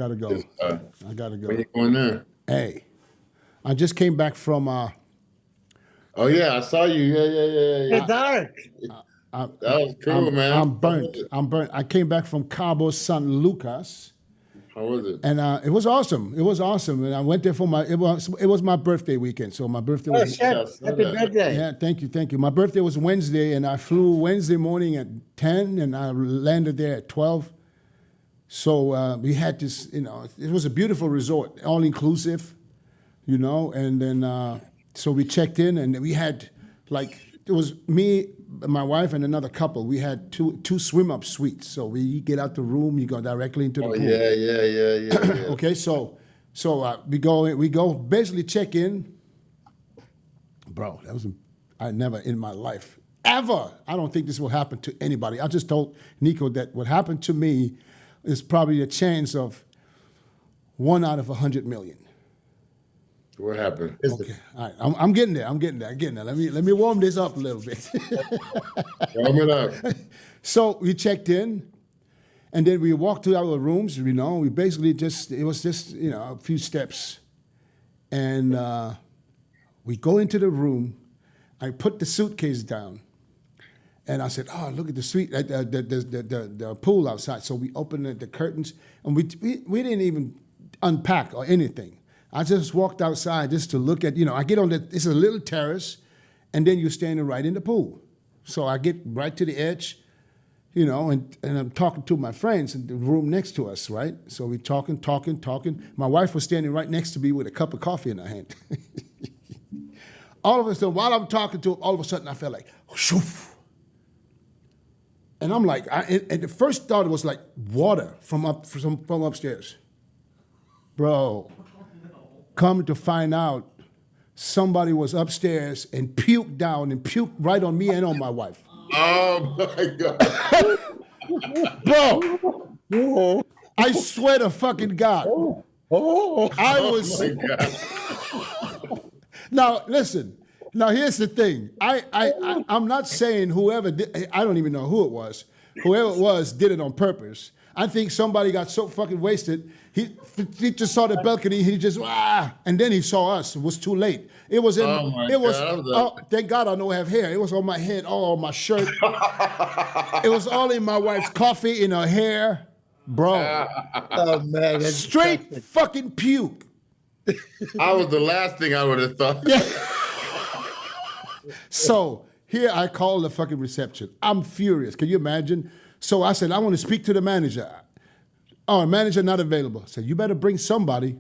gotta go. I gotta go. Where you going there? Hey, I just came back from. Oh yeah, I saw you. Yeah. Hey, dark. That was cool, man. I'm burnt. I'm burnt. I came back from Cabo San Lucas. How was it? And it was awesome. It was awesome. And I went there for it was my birthday weekend. So my birthday Oh, was. shit. Happy birthday. Yeah, thank you. My birthday was Wednesday, and I flew Wednesday morning at 10, and I landed there at 12. So we had this, it was a beautiful resort, all inclusive, and then so we checked in, and we had it was me, my wife, and another couple. We had two swim-up suites. So we get out the room, you go directly into the pool. Yeah. Okay, so we go basically check in. Bro, I never in my life, ever, I don't think this will happen to anybody. I just told Nico that what happened to me is probably a chance of 1 out of 100 million. What happened? Okay, all right, I'm getting there. Let me warm this up a little bit. Warm it up. So we checked in, and then we walked to our rooms. We basically it was just a few steps, and we go into the room. I put the suitcase down, and I said, "Oh, look at the suite, the pool outside." So we opened the curtains, and we didn't even unpack or anything. I just walked outside just to look at, I get on it's a little terrace, and then you're standing right in the pool. So I get right to the edge, and I'm talking to my friends in the room next to us, right? So we talking. My wife was standing right next to me with a cup of coffee in her hand. All of a sudden, while I'm talking to him, all of a sudden I felt like, shoof. And I'm like, and the first thought was like water from upstairs. Bro. Come to find out, somebody was upstairs and puked down and puked right on me and on my wife. Oh my God. Bro, I swear to fucking God. I was. Oh my God. Now, listen. Now, here's the thing. I'm not saying whoever did, I don't even know who it was. Whoever it was did it on purpose. I think somebody got so fucking wasted, he just saw the balcony, he just, and then he saw us. It was too late. It was in, thank God I don't have hair. It was on my head, all on my shirt. It was all in my wife's coffee, in her hair. Bro. Oh, man. Straight fucking puke. I was the last thing I would have thought. Yeah. So here I call the fucking reception. I'm furious. Can you imagine? So I said, I want to speak to the manager. Oh, manager not available. I said, you better bring somebody.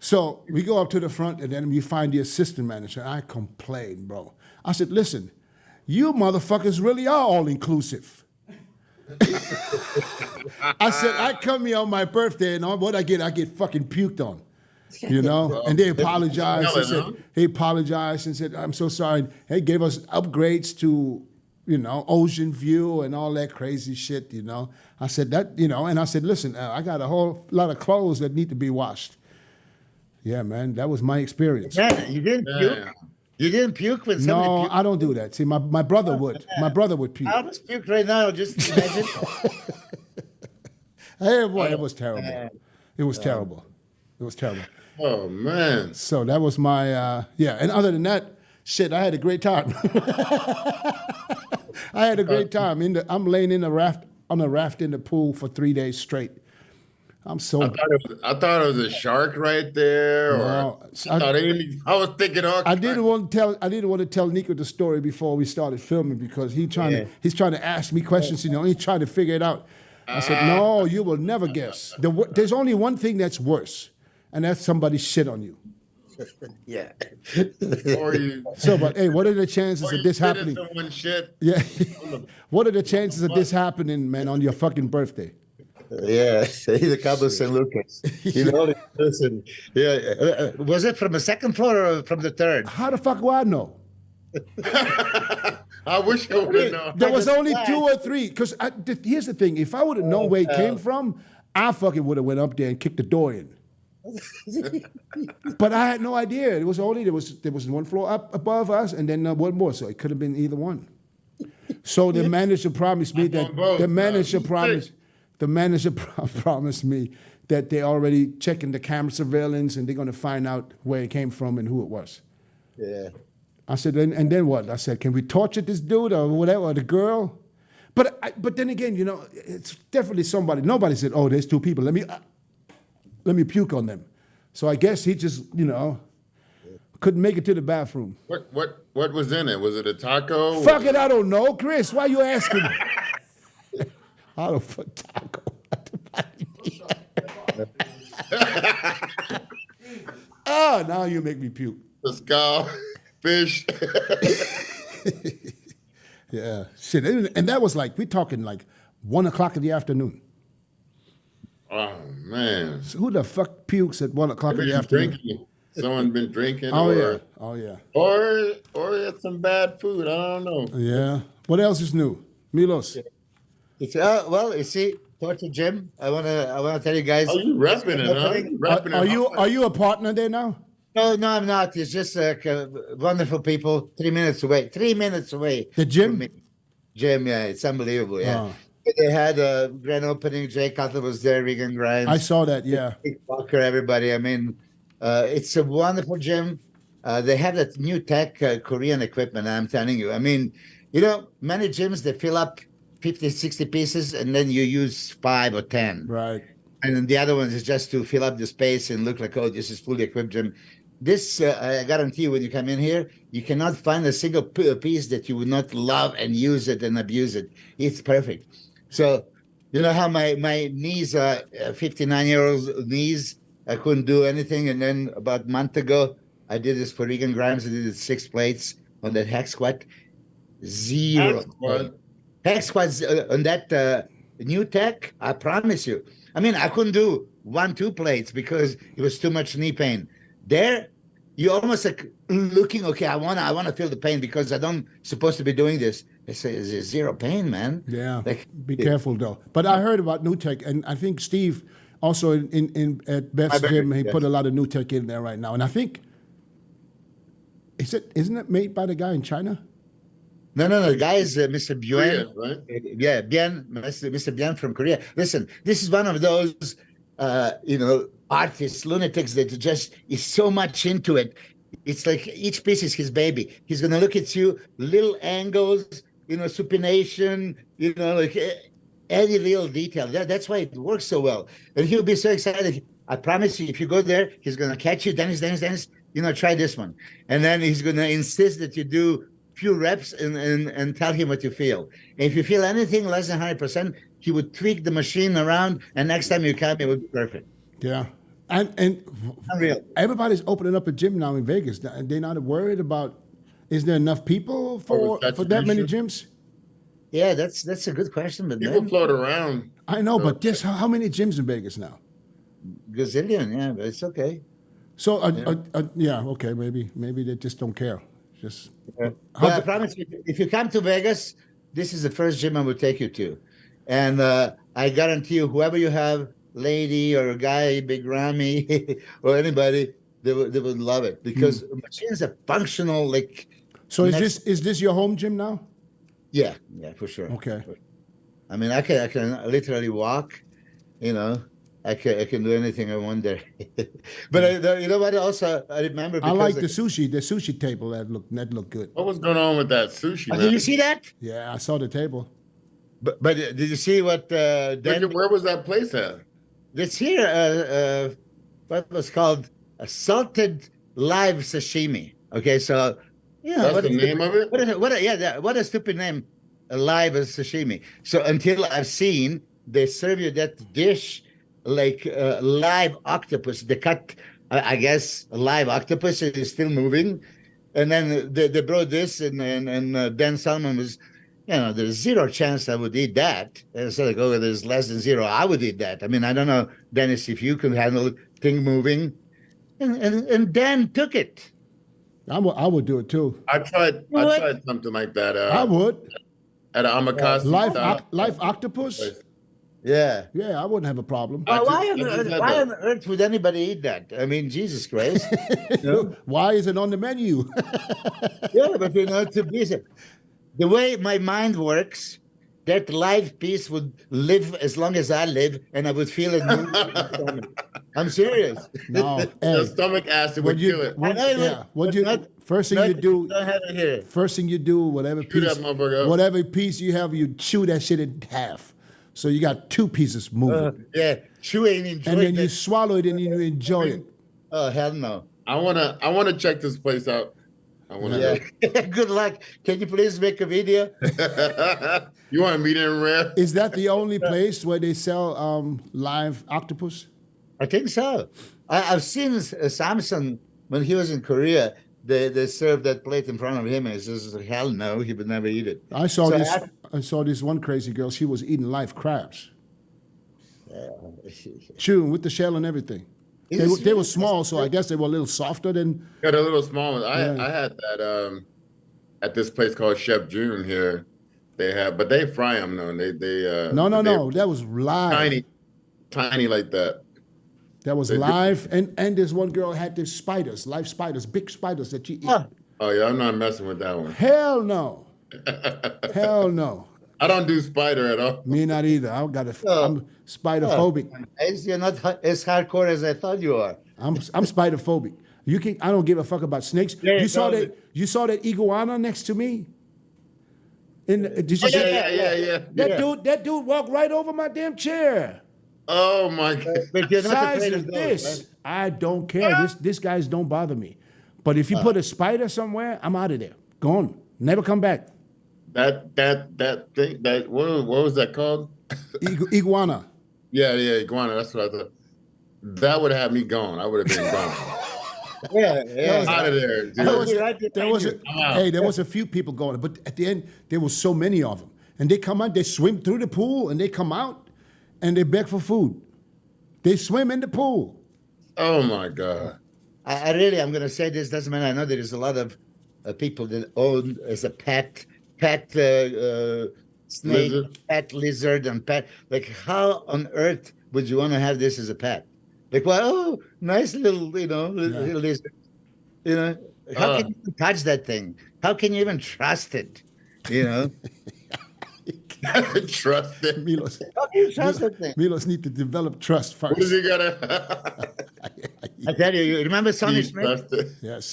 So we go up to the front, and then we find the assistant manager. I complained, bro. I said, listen, you motherfuckers really are all inclusive. I said, I come here on my birthday, and what I get fucking puked on. And they apologized. He apologized and said, I'm so sorry. They gave us upgrades to, ocean view and all that crazy shit, I said that, and I said, listen, I got a whole lot of clothes that need to be washed. Yeah, man, that was my experience. Yeah, you didn't puke? You didn't puke when somebody No, puked? I don't do that. See, my brother would. My brother would puke. I almost puked right now, just imagine. Hey, boy, it was terrible. It was terrible. It was terrible. Oh, man. So that was my, and other than that, shit, I had a great time. I had a great time. I'm laying on a raft in the pool for 3 days straight. I'm so. I thought it was a shark right there. No, I was thinking, I didn't want to tell Nico the story before we started filming because he's trying to ask me questions. He's trying to figure it out. I said, no, you will never guess. There's only one thing that's worse, and that's somebody shit on you. Yeah. Or you. So, but hey, what are the chances of this happening? Shit. Yeah. What are the chances of this happening, man, on your fucking birthday? Yeah, the Cabo San Lucas. Listen. Yeah. Was it from the second floor or from the third? How the fuck will I know? I wish I would have known. There was only 2 or 3. Because here's the thing: if I would have known where it came from, I fucking would have went up there and kicked the door in. But I had no idea. It was only there was one floor up above us, and then one more, so it could have been either one. So the manager promised me that promised me that they're already checking the camera surveillance and they're going to find out where it came from and who it was. Yeah. I said, and then what? I said, can we torture this dude or whatever, or the girl? But then again, you know, it's definitely somebody. Nobody said, oh, there's two people. Let me puke on them. So I guess he just, you know, couldn't make it to the bathroom. What was in it? Was it a taco? Fuck it, I don't know. Chris, why you asking? I don't fuck taco. Oh, now you make me puke. The skull, fish. Yeah, shit. And that was like, we're talking like 1 o'clock in the afternoon. Oh man. So who the fuck pukes at 1 o'clock in the afternoon? Drinking. Someone been drinking. Oh, or, yeah. Oh, yeah. Or had some bad food. I don't know. Yeah. What else is new? Milos. It's well, you see, Torture Gym. I wanna tell you guys. Oh, you repping it, huh? You repping it. Are you a partner there now? No, I'm not. It's just wonderful people. 3 minutes away. 3 minutes away. The gym? from me. Gym, yeah, it's unbelievable. Yeah, Oh. they had a grand opening. Jay Cutler was there. Regan Grimes. I saw that, yeah. Big Walker, everybody. I mean, it's a wonderful gym. They have that new tech Korean equipment. I'm telling you. I mean, you know, many gyms they fill up 50, 60 pieces, and then you use 5 or 10. Right. And then the other ones is just to fill up the space and look like, oh, this is fully equipped gym. This, I guarantee you, when you come in here, you cannot find a single piece that you would not love and use it and abuse it. It's perfect. So, you know how my knees are 59-year-old knees? I couldn't do anything. And then about a month ago, I did this for Regan Grimes. I did it 6 plates on that hack squat. 0. Hack squats on that new tech, I promise you. I mean, I couldn't do 1, 2 plates because it was too much knee pain. There, you almost like looking, okay, I wanna feel the pain because I don't supposed to be doing this. I say, is there 0 pain, man? Yeah. Like, Be careful though. But I heard about new tech, and I think Steve also in at Beth's gym, he put a lot of new tech in there right now. And I think isn't it made by the guy in China? No. The guy is Mr. Bien. Korea, right? Yeah, Bien, Mr. Bien from Korea. Listen, this is one of those, artists, lunatics that just is so much into it. It's like each piece is his baby. He's going to look at you, little angles, supination, like any little detail. That's why it works so well. And he'll be so excited. I promise you, if you go there, he's going to catch you, Dennis, try this one. And then he's going to insist that you do few reps and tell him what you feel. And if you feel anything less than 100%, he would tweak the machine around, and next time you come, it would be perfect. Yeah. And Unreal. everybody's opening up a gym now in Vegas. They're not worried about, is there enough people for that many gyms? Yeah, that's a good question. But People float around. I know, but just how many gyms in Vegas now? Gazillion, yeah, but it's okay. So, okay, maybe they just don't care. Just. But I promise you, if you come to Vegas, this is the first gym I will take you to. And I guarantee you, whoever you have, lady or a guy, Big Ramy, or anybody, they would love it because machines are functional. Like, so is this your home gym now? Yeah, for sure. Okay. I mean, I can literally walk. I can do anything I want there. But you know what? Also, I remember. I like the sushi table. That looked good. What was going on with that sushi? Did you see that? Yeah, I saw the table. But did you see what? Where was that place at? It's here. What was called a salted live sashimi. Okay, so that's the name of it. What a stupid name, a live sashimi. So until I've seen they serve you that dish like live octopus. They cut, I guess, a live octopus is still moving, and then they brought this, and Dan Salmon was. There's 0 chance I would eat that. And so like, there's less than 0. I would eat that. I mean, I don't know, Dennis, if you can handle thing moving. And Dan took it. I would do it too. I tried something like that. I would. At an omakase. Live octopus? Yeah. Yeah, I wouldn't have a problem. Why on earth would anybody eat that? I mean, Jesus Christ. Why is it on the menu? Yeah, but to be the way my mind works, that live piece would live as long as I live, and I would feel it move in my stomach. I'm serious. No, Your hey, stomach acid would kill it. what, I know it yeah, would, what but you not- first thing not you if do, don't have it here. first thing you do, whatever Chew that piece, motherfucker up. whatever piece you have, you chew that shit in half. So you got two pieces moving, Yeah, chewing, enjoy and then you that. swallow it and you enjoy it. Oh hell no! I wanna check this place out. I wanna Yeah, good luck. Can you please make a video? go. You want to meet in rare? Is that the only place where they sell live octopus? I think so. I've seen Samson when he was in Korea. They served that plate in front of him, and he says, "Hell no, he would never eat it." I saw So this. I saw this one crazy girl. She was eating live crabs, chewing with the shell and everything. They were small, so I guess they were a little softer than. Got a little small one. Yeah. I had that at this place called Chef June here. They have, but they fry them though. They No. That was live. tiny like that. That was They do- live, and this one girl had these spiders, live spiders, big spiders that you eat. Huh. Oh yeah, I'm not messing with that one. Hell no, hell no. I don't do spider at all. Me not either. I'm Oh. spider phobic. You're not as hardcore as I thought you are. I'm spider phobic. I don't give a fuck about snakes. Yeah, you saw no, that? You saw that iguana next to me? Did you see Yeah. That dude walked right over my damn chair. Oh my god. But you're not Size afraid of of those, this. right? I don't care. These guys don't bother me. But if you put a spider somewhere, I'm out of there. Gone. Never come back. That thing what was that called? Iguana. Yeah, iguana. That's what I thought. That would have me gone. I would have been gone. Yeah. Out of there, dude. I was right behind you. There was a few people going, but at the end there was so many of them, and they come out, they swim through the pool, and they come out, and they beg for food. They swim in the pool. Oh my god. I really, I'm going to say this. Doesn't matter. I know there is a lot of people that own as a pet snake, Lizard. pet lizard, and pet. Like, how on earth would you want to have this as a pet? Like, well, oh, nice little, little lizard. How can you touch that thing? How can you even trust it? Trust it. Milos, How can you trust that thing? Milos need to develop trust What is first. he gonna? I tell you, remember Sonny You Schmidt? trust it. Yes.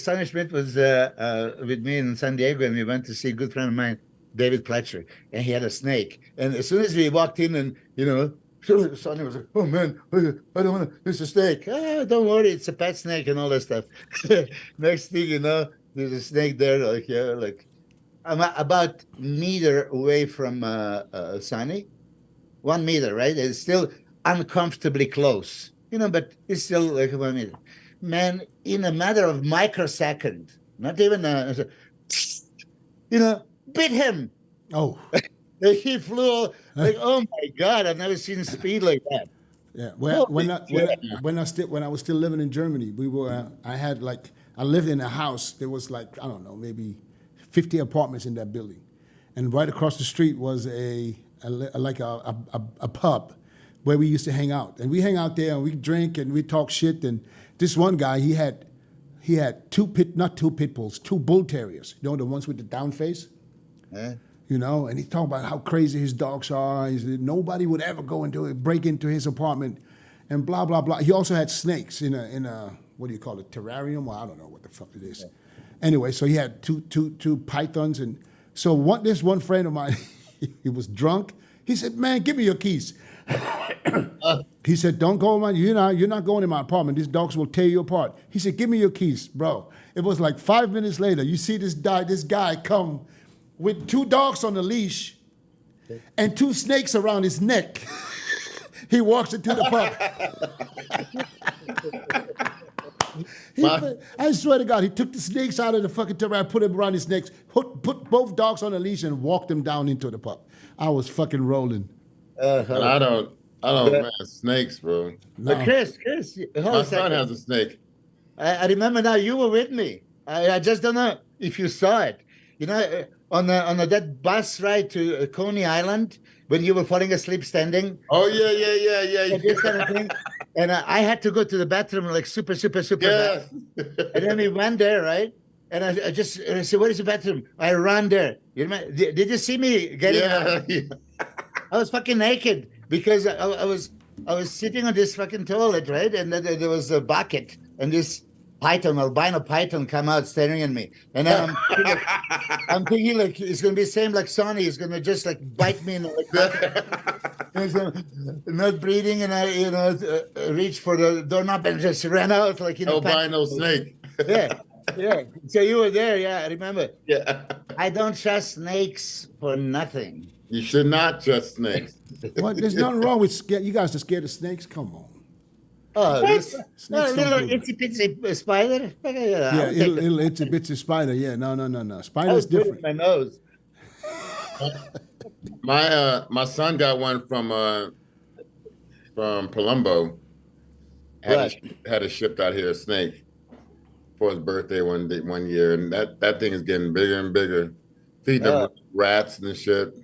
Sonny Schmidt was with me in San Diego, and we went to see a good friend of mine, David Pletcher, and he had a snake. And as soon as we walked in, and Sonny was like, "Oh man, I don't want to. It's a snake. Ah, don't worry, it's a pet snake and all that stuff." Next thing you know, there's a snake there. I'm about a meter away from Sonny, 1 meter, right? It's still uncomfortably close, but it's still like 1 meter. Man, in a matter of microsecond, not even bit him. Oh, He flew like, oh my God, I've never seen speed like that. yeah. Well, Holy when I was still living in Germany, I lived in a house. There was I don't know, maybe 50 apartments in that building, and right across the street was a pub where we used to hang out, and we hang out there and we drink and we talk shit. And this one guy, he had two pit bulls, two bull terriers, the ones with the down face. Huh? And he's talking about how crazy his dogs are. He said nobody would ever break into his apartment, and blah blah blah. He also had snakes in a what do you call it, terrarium? Well, I don't know what the fuck it is. Yeah. Anyway, so he had two pythons, and so this one friend of mine, he was drunk. He said, "Man, give me your keys." He said, "Don't go, man. You're not going in my apartment. These dogs will tear you apart." He said, "Give me your keys, bro." It was like 5 minutes later. You see this guy come with 2 dogs on a leash and 2 snakes around his neck. He walks into the pub. I swear to God, he took the snakes out of the fucking terrarium, put them around his necks, put both dogs on a leash, and walked them down into the pub. I was fucking rolling. And I don't man, snakes, bro. No. But Chris, My son has a snake. I remember now you were with me. I just don't know if you saw it. On that bus ride to Coney Island when you were falling asleep standing. Oh yeah. This kind of thing. And I had to go to the bathroom like super Yeah. bad. And then we went there, right? And I just I said, "What is the bathroom?" I run there. You remember? Did you see me getting out? Yeah. I was fucking naked because I was sitting on this fucking toilet, right? And then there was a bucket, and this python, albino python, come out staring at me, and then I'm thinking like it's gonna be the same like Sonny. He's gonna just like bite me in the not breathing, and I reach for the doorknob and just ran out like albino snake. Yeah. Yeah. So you were there, yeah, I remember. Yeah. I don't trust snakes for nothing. You should not trust snakes. What? There's nothing wrong with you guys are scared of snakes. Come on. Oh, this Snakes little don't do it. itsy bitsy spider. Yeah, it'll it's a bit of spider. Yeah, no. I Spider's was putting different. my nose. My son got one from Palumbo. Had it shipped out here, a snake, for his birthday one year, and that thing is getting bigger and bigger. Feed them rats and shit.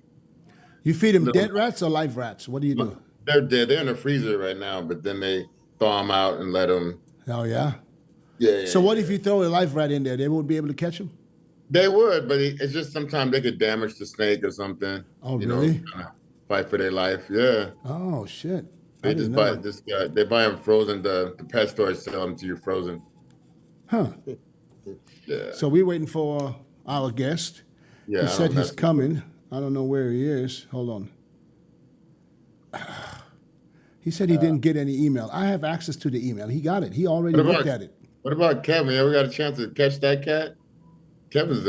You feed them dead rats or live rats? What do you do? They're dead. They're in the freezer right now, but then they thaw them out and let them. Oh yeah. Yeah. So what if you throw a live rat in there? They won't be able to catch them. They would, but it's just sometimes they could damage the snake or something. Oh really? Fight for their life. Yeah. Oh shit. They just buy they buy them frozen. The pet stores sell them to you frozen. Huh. Yeah. So we're waiting for our guest. Yeah. He said he's coming. I don't know where he is. Hold on. He said he didn't get any email. I have access to the email. He got it. He already looked at it. What about Kevin? You ever got a chance to catch that cat? Kevin's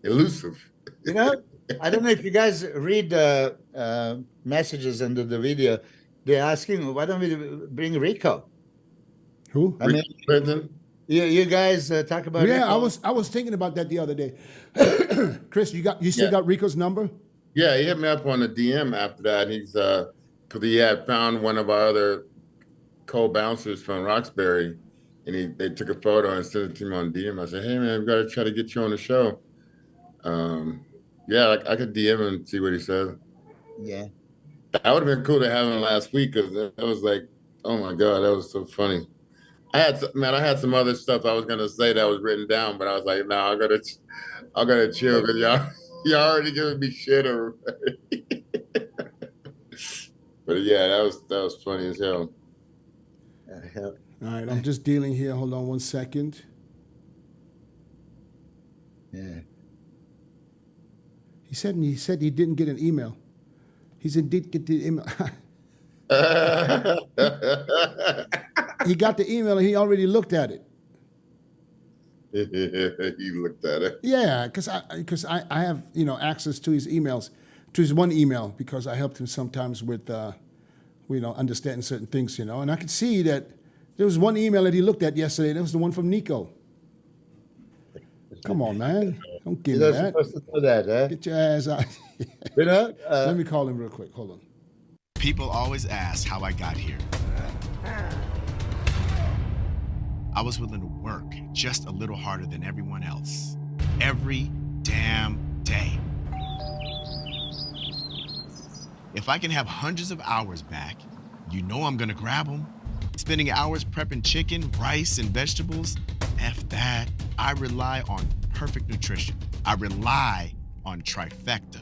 elusive. You know, I don't know if you guys read the messages under the video. They're asking, why don't we bring Rico? Who? I mean, Clinton? you guys talk about Yeah, Rico. I was thinking about that the other day. Chris, you still got Rico's number? Yeah, he hit me up on a DM after that. He's because he had found one of our other co-bouncers from Roxbury, and they took a photo and sent it to me on DM. I said, "Hey man, we got to try to get you on the show." Yeah, I could DM him and see what he said. Yeah. That would have been cool to have him last week because that was like, oh my god, that was so funny. I had some other stuff I was gonna say that was written down, but I was like, no, I gotta chill because y'all already giving me shit already. But yeah, that was funny as hell. All right, I'm just dealing here. Hold on one second. Yeah. He said he didn't get an email. He said did get the email. He got the email and he already looked at it. He looked at it. Yeah, because I have access to his emails, to his one email, because I helped him sometimes with understanding certain things, and I could see that there was one email that he looked at yesterday. That was the one from Nico. Come on, man, don't give me You're that. not supposed to know that, huh? Get your ass out. Let me call him real quick. Hold on. People always ask how I got here. I was willing to work just a little harder than everyone else. Every damn day. If I can have hundreds of hours back, I'm gonna grab them. Spending hours prepping chicken, rice, and vegetables, F that. I rely on perfect nutrition. I rely on trifecta.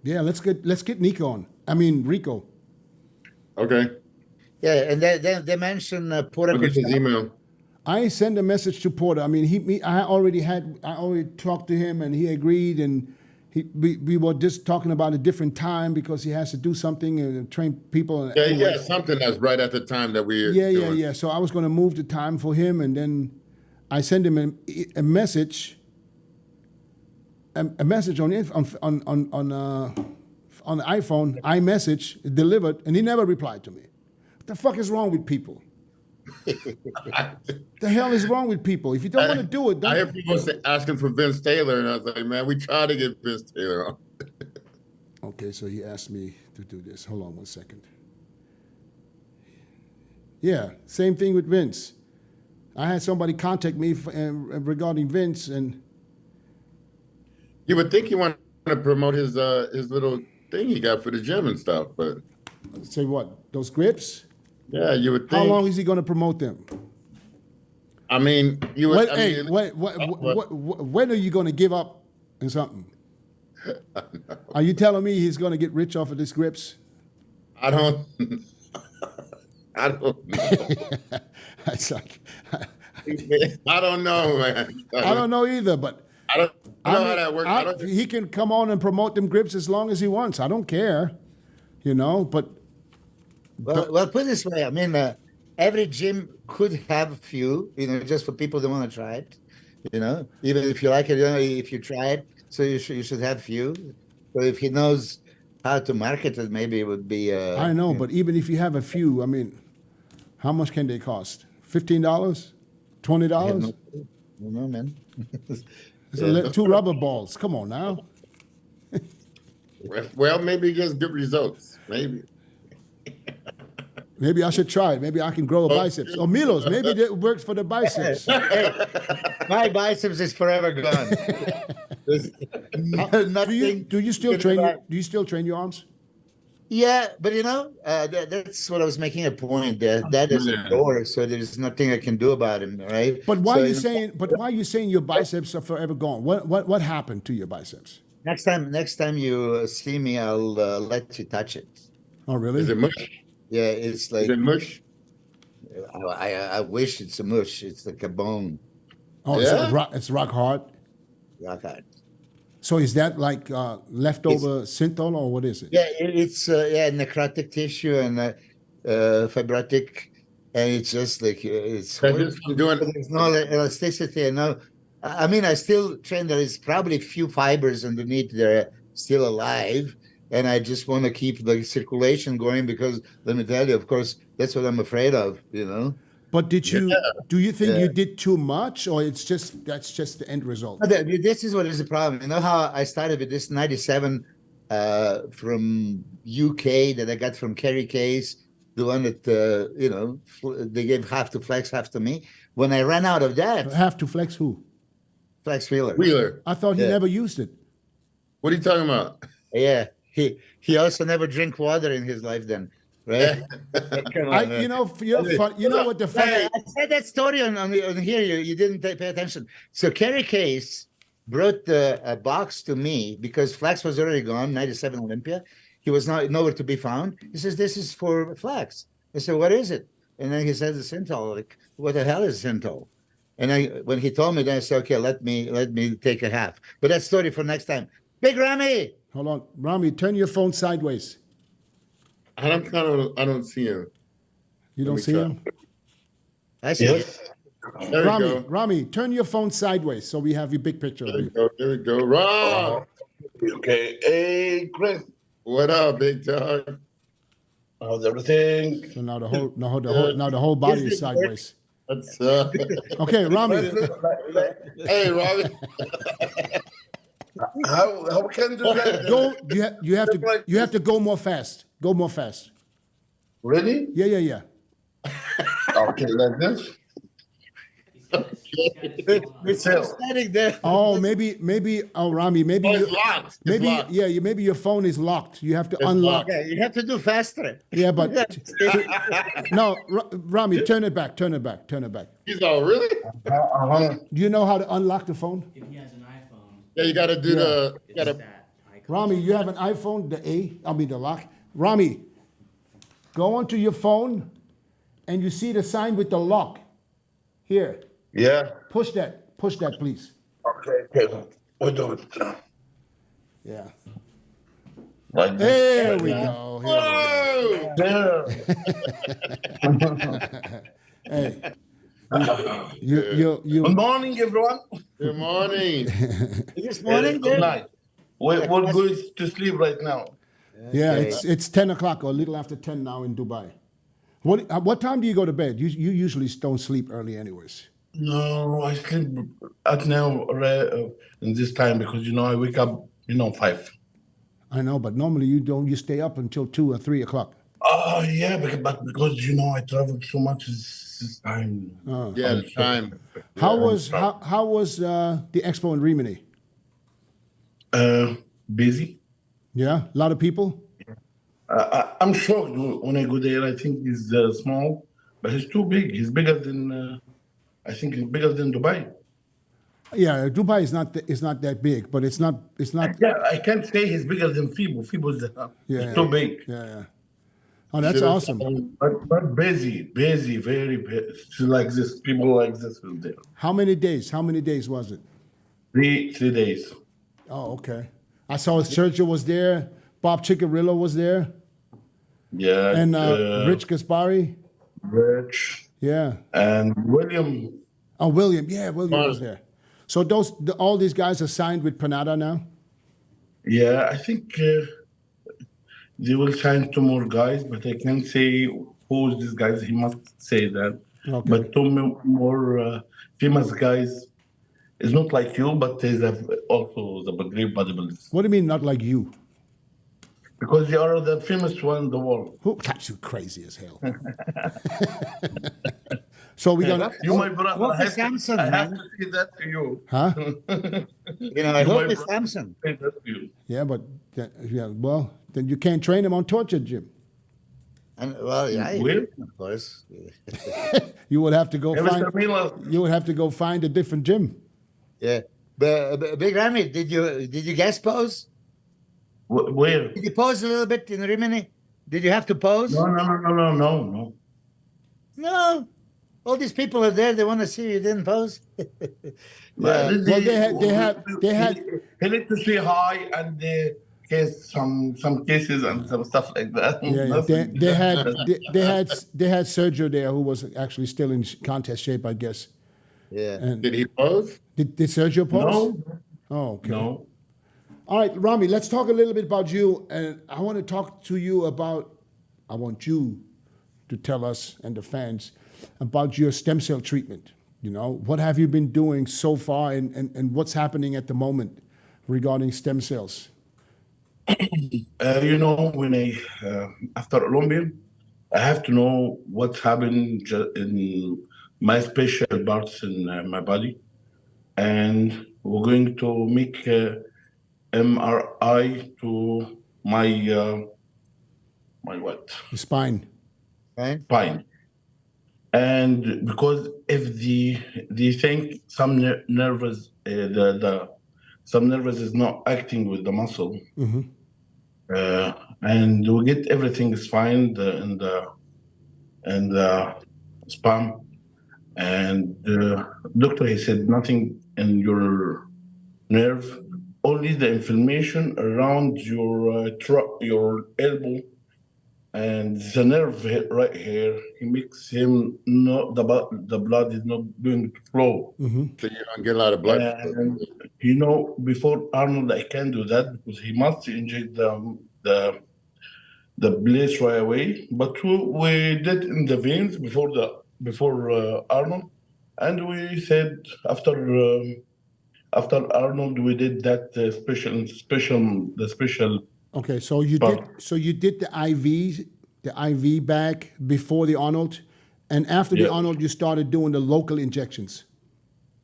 Yeah, let's get Nico on. Rico. Okay. Yeah, and they mentioned Pura Look at his email. I sent a message to Porter. I already talked to him, and he agreed, and we were just talking about a different time because he has to do something and train people. Yeah, he had something that's right at the time that we're doing. Yeah. So I was going to move the time for him, and then I sent him a message. A message on iPhone, iMessage delivered, and he never replied to me. What the fuck is wrong with people? The hell is wrong with people? If you don't want to do it, don't. I hear people asking for Vince Taylor, and I was like, man, we tried to get Vince Taylor on. Okay, so he asked me to do this. Hold on one second. Yeah, same thing with Vince. I had somebody contact me regarding Vince, and You would think he wanted to promote his little thing he got for the gym and stuff, but say what? Those grips? Yeah, you would think. How long is he going to promote them? I mean, you would. When are you going to give up on something? Are you telling me he's going to get rich off of this grips? I don't. I don't know. It's like, I don't know, man. I don't know either, but I don't know how that works. he can come on and promote them grips as long as he wants. I don't care, but Well, put it this way. I mean, every gym could have a few, just for people that want to try it. Even if you like it, if you try it, so you should have few. So if he knows how to market it, maybe it would be. I know, but even if you have a few, I mean, how much can they cost? $15, $20? No, man. It's 2 rubber balls. Come on now. Well, maybe he gets good results. Maybe. Maybe I should try it. Maybe I can grow a biceps. Or Milos, maybe that works for the biceps. My biceps is forever gone. Do you still train? Do you still train your arms? Yeah, but that's what I was making a point. That is a door, so there's nothing I can do about him, right? But why are you saying? But why are you saying your biceps are forever gone? What happened to your biceps? Next time you see me, I'll let you touch it. Oh, really? Is it mush? Yeah, it's like Is it mush? I wish it's a mush. It's like a bone. Oh, Yeah? it's rock hard. Rock hard. So is that like leftover synthol or what is it? Yeah, it's necrotic tissue and fibrotic, and it's just like it's. That's just from doing. There's no elasticity, I mean, I still train. There is probably a few fibers underneath that are still alive, and I just want to keep the circulation going because let me tell you, of course, that's what I'm afraid of. But do you think you did too much, or that's just the end result? This is what is the problem. You know how I started with this 97 from UK that I got from Kerry Case, the one that they gave half to Flex, half to me. When I ran out of that, Have to flex who? Flex Wheeler. Wheeler. I thought he never used it. What are you talking about? Yeah, he also never drank water in his life then. Right? Come on, man. You know what the funny. I said that story on here. You didn't pay attention. So Kerry Case brought a box to me because Flax was already gone. 97 Olympia. He was nowhere to be found. He says, "This is for Flax." I said, "What is it?" And then he says, "The Synthol." Like, what the hell is Synthol? And when he told me, then I said, "Okay, let me take a half." But that story for next time. Big Ramy. Hold on, Ramy, turn your phone sideways. I don't see him. You don't see him? I see. Yes. There we go. Ramy, turn your phone sideways so we have your big picture. There we go. Rob. Okay. Hey, Chris. What up, big dog? How's everything? So now the whole body is sideways. What's Okay, Ramy. Hey, Robbie. How can you do that? You have to go more fast. Go more fast. Really? Yeah. Okay, like this. It's static there. Oh, maybe. Oh, Ramy, maybe. It's locked. It's locked. Maybe your phone is locked. You have to unlock. Yeah, you have to do faster. Yeah, but no, Ramy, turn it back. He's all really? Do you know how to unlock the phone? If he has an iPhone, Yeah, you got to do the. You got it's to. that icon. Ramy, you have an iPhone, the lock. Ramy, go onto your phone and you see the sign with the lock. Here, Yeah. push that, please. Okay. We'll do it. Yeah. Like this. There we go. Whoa! There. Hey, you. Good morning, everyone. Good morning. This morning, Good night. We're going to sleep right now. Yeah, it's 10 o'clock or a little after 10 now in Dubai. What time do you go to bed? You usually don't sleep early, anyways. No, I sleep at now in this time because I wake up 5. I know, but normally you don't. You stay up until 2 or 3 o'clock. Oh yeah, but because I travel so much this time. Yeah, the time. How was the expo in Rimini? Busy. Yeah, a lot of people. I'm shocked when I go there. I think he's small, but he's too big. He's bigger than, I think he's bigger than Dubai. Yeah, Dubai is not that big, but it's not Yeah, I can't say he's bigger than Fibo. Fibo's yeah, too big. yeah. Oh, that's Should've awesome. told- But busy, very busy. Like this, people like this will there. How many days? How many days was it? 3 days. Oh, okay. I saw Sergio was there. Bob Ciccarello was there, Yeah. and Rich Gaspari. Rich Yeah. and William. Oh, William. Yeah, William was Fun. there. So all these guys are signed with Panada now. Yeah, I think they will sign 2 more guys, but I can't say who's these guys. He must say that. Okay. But 2 more famous guys. It's not like you, but there's also the great bodybuilders. What do you mean, not like you? Because they are the famous one in the world. Who? That's you crazy as hell. So we're gonna. You, my brother, What's I the have, Samson, to, I have man? to say that to you. Huh? I You hope my it's brother. Samson. Say that to you. Yeah, but yeah. Well, then you can't train him on torture gym. And well, yeah, Will? of course. You would have to go Hey, find. Mr. Milos, You would have to go find a different gym. Yeah. But Big Ramy, did you guest pose? where? Did you pose a little bit in Rimini? Did you have to pose? No. No. All these people are there. They want to see you didn't pose. Yeah. Well, they had. He need to say hi and case some cases and some stuff like that. Yeah, Nothing. they had Sergio there, who was actually still in contest shape, I guess. Yeah. And Did he pose? did Sergio pose? No, Oh, okay. no. All right, Ramy, let's talk a little bit about you. And I want to talk to you about, I want you to tell us and the fans about your stem cell treatment. You know, what have you been doing so far and what's happening at the moment regarding stem cells? When I after Olympia, I have to know what's happened in my special parts in my body, and we're going to make MRI to my my what The spine. Right? spine, and because if they think some nervous some nervous is not acting with the muscle. And we get everything is fine in the spine, and doctor he said nothing in your nerve, only the inflammation around your your elbow, and the nerve right here. He makes him not the blood is not going to flow. So you don't get a lot of blood. And before Arnold, I can't do that because he must inject the place right away. But we did in the veins before Arnold, and we said after Arnold we did that special. Okay, so you did the IV bag before the Arnold, and after the Yeah. Arnold you started doing the local injections.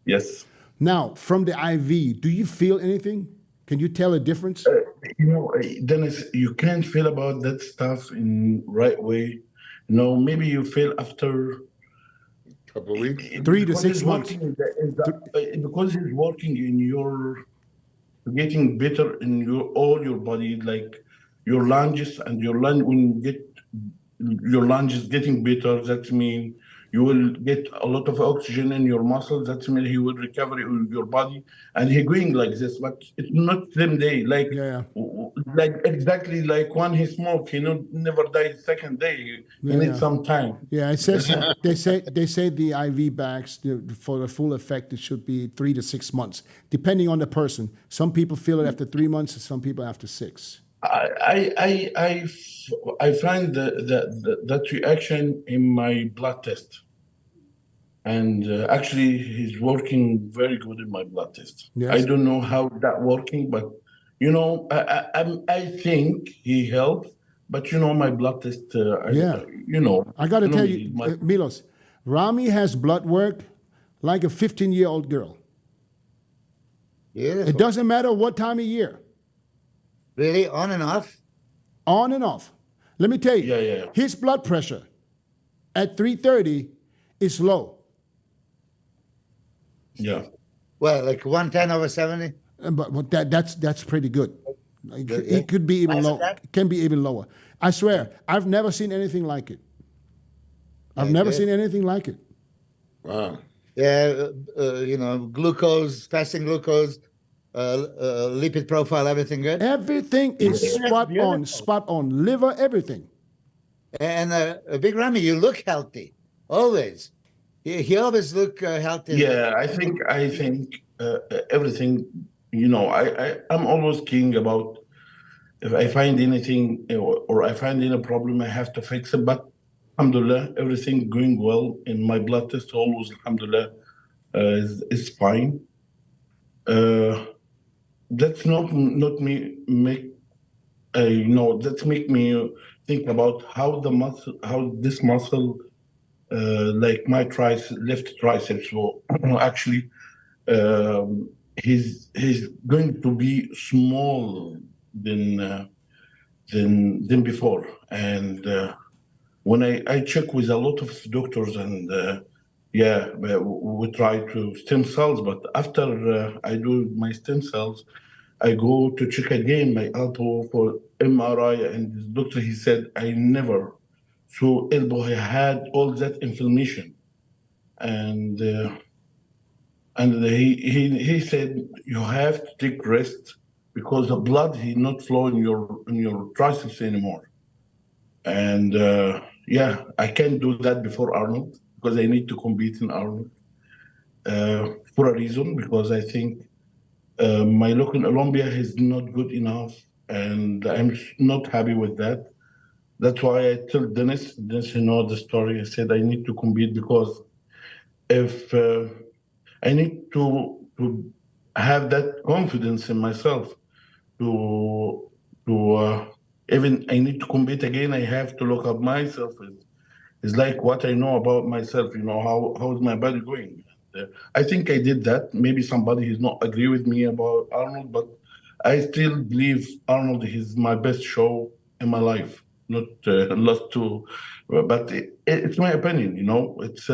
Yes. Now, from the IV, do you feel anything? Can you tell a difference? Dennis, you can't feel about that stuff in right way. Maybe you feel after Couple of weeks. 3 to because 6 he's months. working because he's working in your getting better in all your body, like your lunges and your lung. When you get your lunges getting better, that means you will get a lot of oxygen in your muscles. That means he will recover in your body, and he going like this. But it's not same day. Like Yeah. like exactly like when he smoke, he never died second day. He needs some time. Yeah, it says they say the IV bags for the full effect it should be 3 to 6 months, depending on the person. Some people feel it after 3 months, and some people after 6. I find that reaction in my blood test, and actually he's working very good in my blood test. Yes. I don't know how that working, but I think he helps. But my blood test. Yeah. I got to tell you, Milos, Ramy has blood work like a 15-year-old girl. Beautiful. It doesn't matter what time of year. Really, on and off? On and off. Let me tell you, Yeah. his blood pressure at 330 is low. Yeah. Well, like 110/70. But that's pretty good. Like, Yeah. it could be even Nice low. that. Can be even lower. I swear, I've never seen anything like it. I've Yeah, never good. seen anything like it. Wow. Yeah, glucose, fasting glucose, lipid profile, everything good. Everything is Yeah, that's spot on, beautiful. spot on. Liver, everything. And Big Ramy, you look healthy always. He always look healthy. Yeah, I think everything. I'm always keen about if I find anything or I find any problem, I have to fix it. But alhamdulillah, everything going well in my blood test. Always alhamdulillah is fine. That's not me make that make me think about how this muscle like my left tricep. So actually, he's going to be small than before. And when I check with a lot of doctors, and we try to stem cells. But after I do my stem cells, I go to check again my elbow for MRI, and the doctor he said I never saw elbow had all that inflammation, and he said you have to take rest because the blood is not flowing in your triceps anymore, and I can't do that before Arnold because I need to compete in Arnold for a reason, because I think my look in Olympia is not good enough, and I'm not happy with that. That's why I told Dennis, the story. I said I need to compete because if I need to have that confidence in myself to even I need to compete again. I have to look up myself. It's like what I know about myself. How is my body going? I think I did that. Maybe somebody does not agree with me about Arnold, but I still believe Arnold is my best show in my life. Not but it's my opinion. It's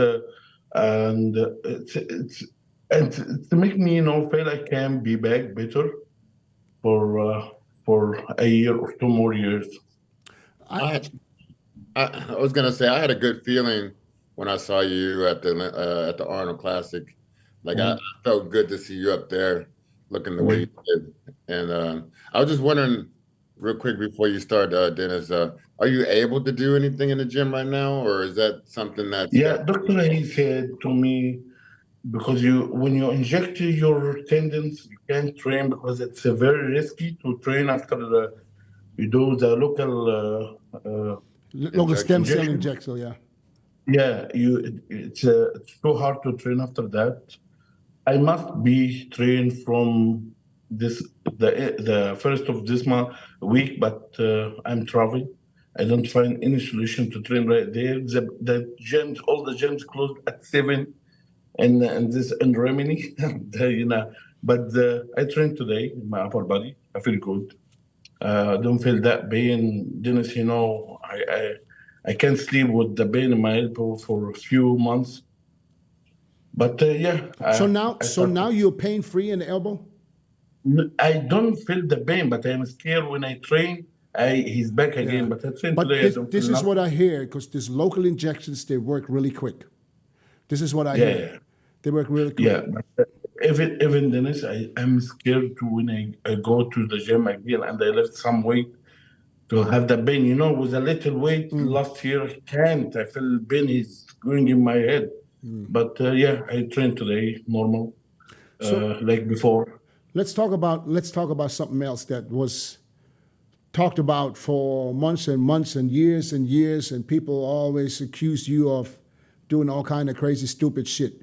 and to make me feel I can be back better for a year or 2 more years. I was gonna say I had a good feeling when I saw you at the Arnold Classic. Like I felt good to see you up there, looking the way you did. And I was just wondering, real quick before you start, Dennis, are you able to do anything in the gym right now, or is that something that's Doctor he said to me, because when you inject your tendons, you can't train because it's very risky to train after you do the local Local stem cell injection. injection, yeah. Yeah, it's so hard to train after that. I must be trained from the first of this week, but I'm traveling. I don't find any solution to train right there. The gyms, all the gyms closed at 7, and in Germany, But I trained today in my upper body. I feel good. Don't feel that pain, Dennis. I can't sleep with the pain in my elbow for a few months. But So now you're pain free in the elbow? I don't feel the pain, but I'm scared when I train. He's back again, Yeah. but I train But today. this is what I hear, because these local injections, they work really quick. This is what I hear. Yeah. They work really quick. Yeah, but even Dennis, I'm scared to when I go to the gym again and I lift some weight to have the pain. With a little weight last year, I can't. I feel pain is going in my head. But I trained today normal, like before. Let's talk about something else that was talked about for months and months and years, and people always accused you of doing all kind of crazy, stupid shit.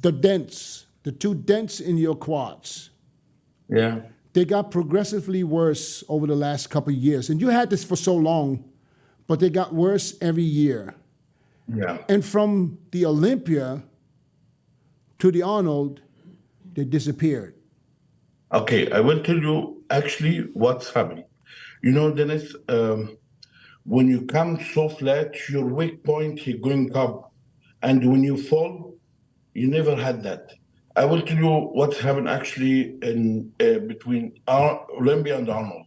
The dents, the 2 dents in your quads. Yeah. They got progressively worse over the last couple of years. And you had this for so long, but they got worse every year. Yeah. And from the Olympia to the Arnold, they disappeared. Okay, I will tell you actually what's happening. Dennis, when you come so flat, your weak point is going up. And when you fall, you never had that. I will tell you what happened actually in between Olympia and Arnold.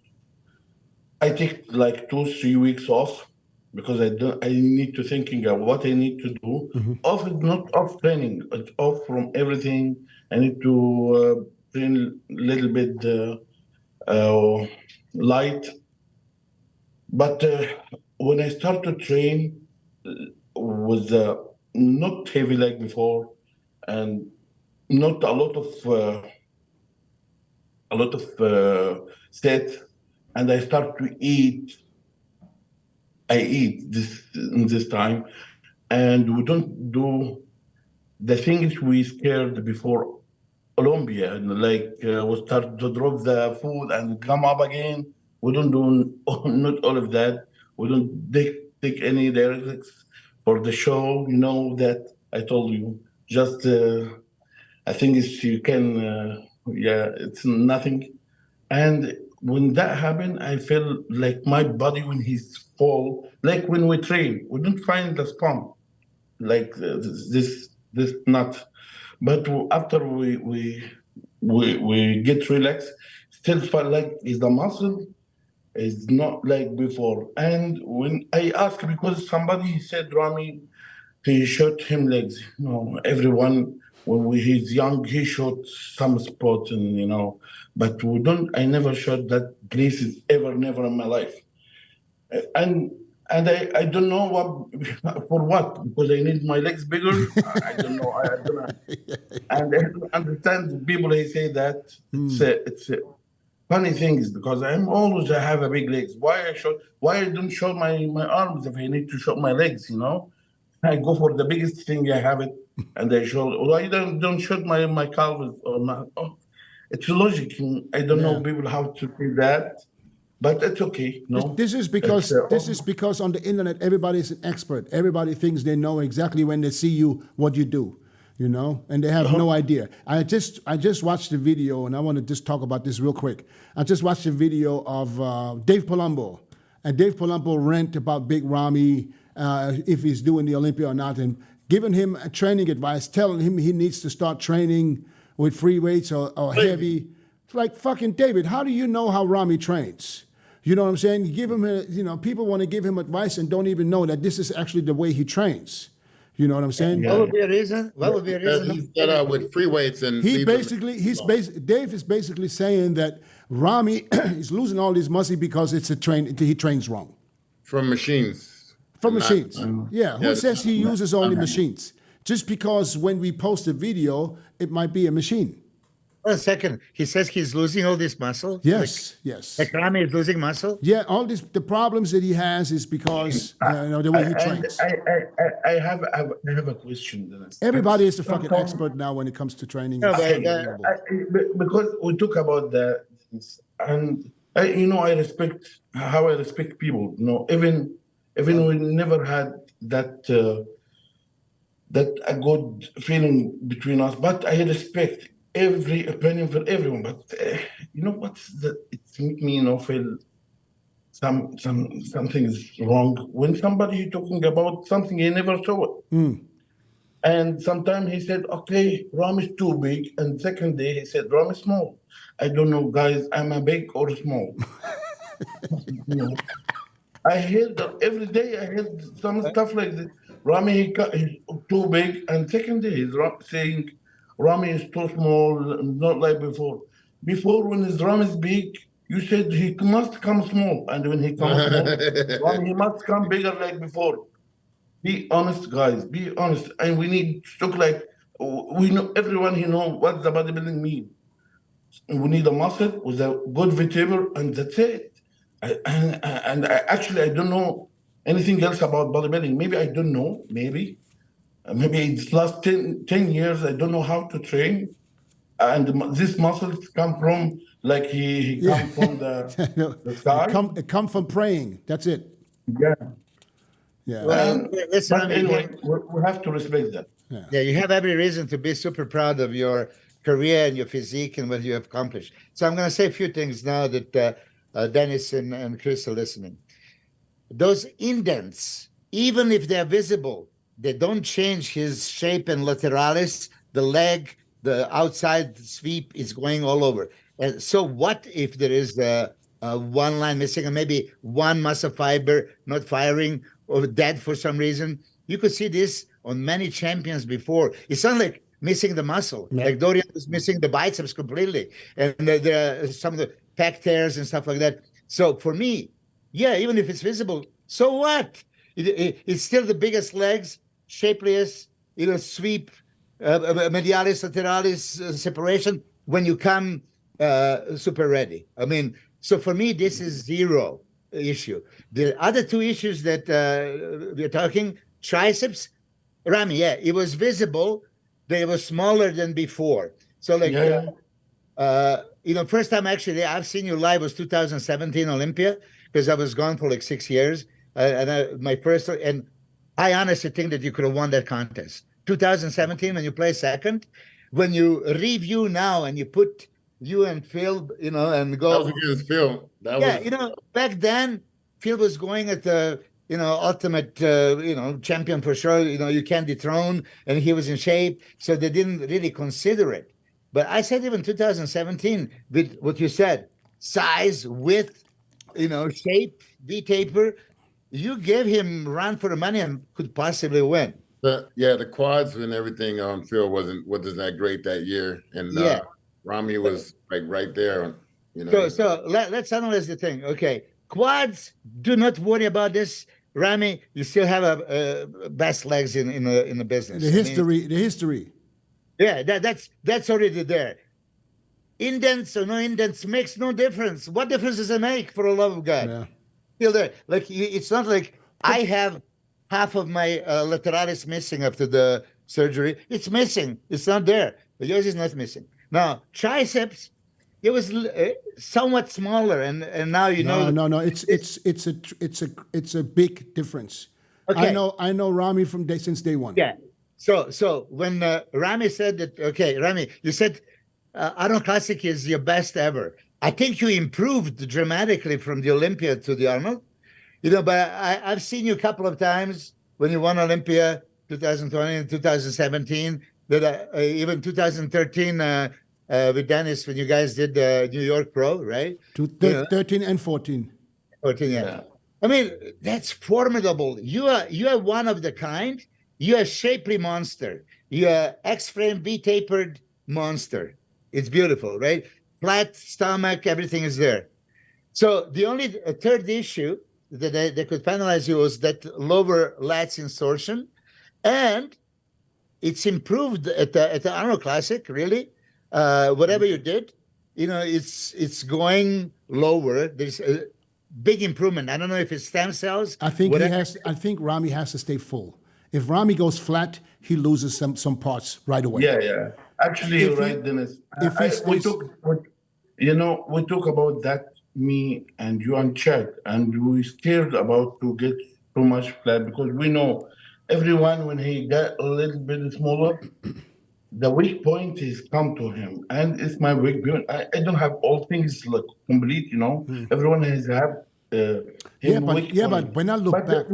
I take like 2-3 weeks off because I need to thinking of what I need to do. Off is not off training, it's off from everything. I need to train a little bit light. But when I start to train with not heavy like before, and not a lot of sets, and I start to eat. I eat this time, and we don't do the things we scared before Olympia, like we start to drop the food and come up again. We don't do not all of that. We don't take any directives for the show. You know that I told you. Just I think it's you can it's nothing. And when that happened, I feel like my body when he's fall, like when we train, we don't find the spine like this nut. But after we get relaxed, still feel like is the muscle is not like before. And when I asked, because somebody said, Rami, he shot him legs. You know, everyone when he's young, he shot some spots, and you know, but we don't. I never shot that places ever, never in my life. And I don't know what for what, because I need my legs bigger. I don't know. I don't know. And I don't understand people. They say that it's a funny thing is because I have a big legs. Why I don't show my arms if I need to show my legs? You know, I go for the biggest thing I have it, and I show. Why don't show my calves or my? Oh, it's logic. I don't know people how to do that. But it's okay. No, this is because on the internet everybody's an expert. Everybody thinks they know exactly when they see you what you do, you know, and they have no idea. I just watched the video, and I want to just talk about this real quick. I just watched a video of Dave Palumbo, and Dave Palumbo rant about Big Ramy if he's doing the Olympia or not, and giving him a training advice, telling him he needs to start training with free weights or heavy. It's like, fucking David, how do you know how Ramy trains? You know what I'm saying? You give him people want to give him advice and don't even know that this is actually the way he trains. You know what I'm saying? What would be a reason? What would be a reason? He's set up with free weights and Dave is basically saying that Ramy is losing all his muscle because he trains wrong. From machines. From machines. Who says he uses only machines? Just because when we post a video, it might be a machine. One second. He says he's losing all this muscle? Yes. Like Ramy is losing muscle? Yeah, the problems that he has is because the way he trains. I have a question. Everybody is a fucking expert now when it comes to training. Because we talk about that, and I respect people. You know, even we never had that a good feeling between us, but I respect every opinion for everyone. But you know what's it make me feel something is wrong when somebody talking about something he never saw it. And sometimes he said, okay, Ramy's too big, and second day he said Ramy's small. I don't know, guys, am I big or small? I hear that every day. I hear some stuff like this. Ramy he's too big, and second day he's saying Ramy is too small, not like before. Before, when his Ramy is big, you said he must come small, and when he comes small, Ramy he must come bigger like before. Be honest, guys. Be honest, and we need to look like we know everyone. He know what the bodybuilding mean. We need a muscle with a good vegetable, and that's it. And I don't know anything else about bodybuilding. Maybe I don't know. Maybe it's last 10 years, I don't know how to train. And these muscles come from, like he come from the sky. It come from praying. That's it. Yeah. Yeah. Well, But anyway, we have to respect that. Yeah, you have every reason to be super proud of your career and your physique and what you have accomplished. So I'm going to say a few things now that Dennis and Chris are listening. those indents, even if they're visible, they don't change his shape and lateralis. The leg, the outside sweep is going all over. And so what if there is one line missing and maybe one muscle fiber not firing or dead for some reason? You could see this on many champions before. It's not like missing the muscle. Yeah. Like Dorian was missing the biceps completely. And there are some of the pec tears and stuff like that. So for me, yeah, even if it's visible, so what? It's still the biggest legs, shapeliest, sweep, medialis, lateralis separation when you come super ready. I mean, so for me, this is zero issue. The other two issues that we're talking, triceps, Ramy, yeah, it was visible. They were smaller than before. So like, first time actually I've seen you live was 2017 Olympia, because I was gone for like 6 years. And I honestly think that you could have won that contest. 2017, when you play second, when you review now and you put you and Phil, and go. That was against Phil. Back then, Phil was going at the, ultimate, champion for sure. You can't dethrone, and he was in shape, so they didn't really consider it. But I said even 2017, with what you said, size, width, shape, V-taper, you gave him run for the money and could possibly win. The quads and everything on Phil wasn't that great that year, and Ramy was like right there. So let's analyze the thing. Okay, quads. Do not worry about this, Ramy. You still have a best legs in the business. The history. Yeah, that's already there. Indents or no indents makes no difference. What difference does it make, for the love of God? Yeah. Still there. Like it's not like I have half of my lateralis missing after the surgery. It's missing. It's not there. But yours is not missing. Now triceps, it was somewhat smaller, and now No. It's a big difference. Okay. I know Ramy since day one. Yeah. So when Ramy said that, okay, Ramy, you said Arnold Classic is your best ever. I think you improved dramatically from the Olympia to the Arnold. But I've seen you a couple of times when you won Olympia 2020 and 2017. That even 2013 with Dennis, when you guys did the New York Pro, right? 13 and 14. 14, yeah. I mean, that's formidable. You are one of the kind. You're a shapely monster. You're an X-frame V-tapered monster. It's beautiful, right? Flat stomach, everything is there. So the only third issue that they could penalize you was that lower lats insertion, and it's improved at the Arnold Classic, really. Whatever you did, it's going lower. There's a big improvement. I don't know if it's stem cells. I think Ramy has to stay full. If Ramy goes flat, he loses some parts right away. Yeah. Actually, you're right, Dennis. We talk about that, me and you and Chad, and we scared about to get too much flat, because we know everyone, when he got a little bit smaller, the weak point is come to him, and it's my weak point. I don't have all things like complete, Everyone has have but when I look back,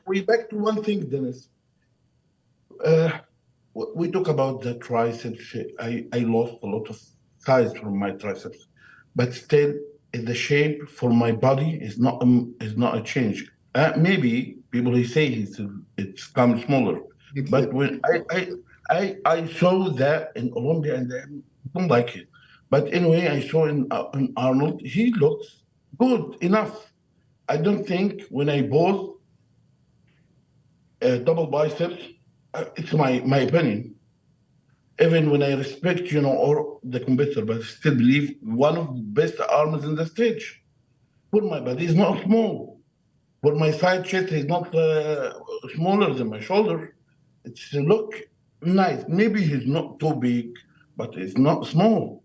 we back to one thing, Dennis. We talk about the triceps. I lost a lot of size from my triceps, but still the shape for my body is not a change. Maybe people say it's come smaller, but when I saw that in Olympia and I don't like it. But anyway, I saw in Arnold, he looks good enough. I don't think when I bought double biceps, it's my opinion. Even when I respect, or the competitor, but I still believe one of the best arms in the stage. For my body is not small. For my side chest is not smaller than my shoulder. It's look nice. Maybe he's not too big, but it's not small.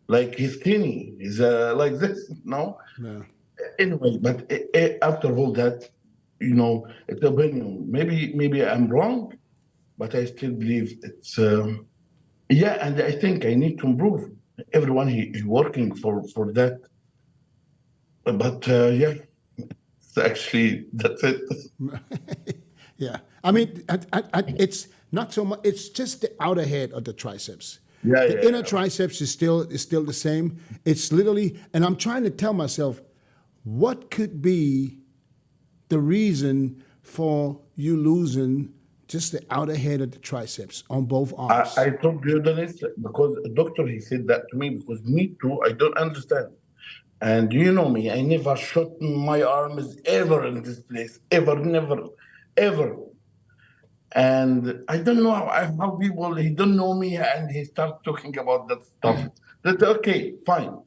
Like he's skinny. He's like this, no? Yeah. Anyway, but after all that, it's opinion. Maybe I'm wrong, but I still believe it's and I think I need to improve. Everyone is working for that. But actually, that's it. Yeah, I mean, it's not so much. It's just the outer head of the triceps. Yeah, The yeah, inner yeah. triceps is still the same. It's literally, and I'm trying to tell myself, what could be the reason for you losing just the outer head of the triceps on both arms? I told you, Dennis, because the doctor, he said that to me, because me too, I don't understand. And you know me, I never shot my arms ever in this place, ever, never, ever. And I don't know how people, he don't know me, and he start talking about that stuff. That's okay, fine.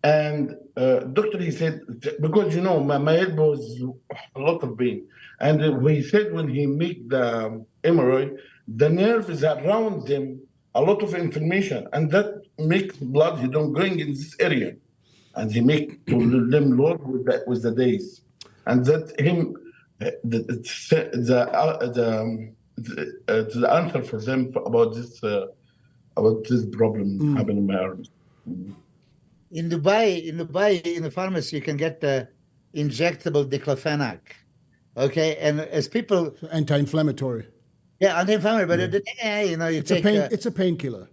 And doctor, he said, because you know, my head was a lot of pain. And he said when he make the MRI, the nerve is around them, a lot of inflammation, and that makes blood, he don't going in this area. And he make them work with the days. And that him, the answer for them about this problem happening in my arms. In Dubai, in the pharmacy, you can get the injectable diclofenac. Okay, and as people, Anti-inflammatory. yeah, anti-inflammatory, but you know, you It's take a pain. It's a painkiller.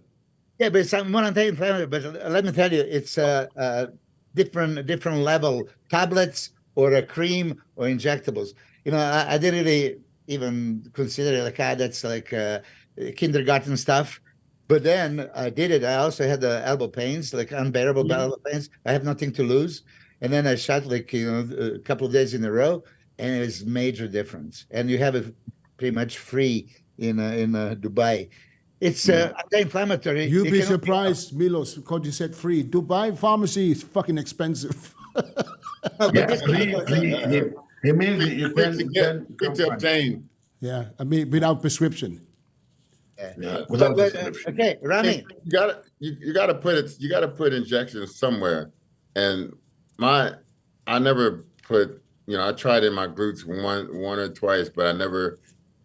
yeah, but it's more anti-inflammatory. But let me tell you, it's a different level tablets or a cream or injectables. You know, I didn't really even consider it like that's like kindergarten stuff. But then I did it. I also had the elbow pains, like unbearable elbow pains. I have nothing to lose. And then I shot like, you know, a couple of days in a row, and it was major difference. And you have it pretty much free in Dubai. It's anti-inflammatory. You'd be surprised, Milos, because you said free. Dubai pharmacy is fucking expensive. Yeah, he means that you Quick to obtain. Yeah, I mean, without prescription. Yeah, without But, prescription. okay, Rami. You gotta put injections somewhere. And I never put, you know, I tried in my glutes one or twice, but I never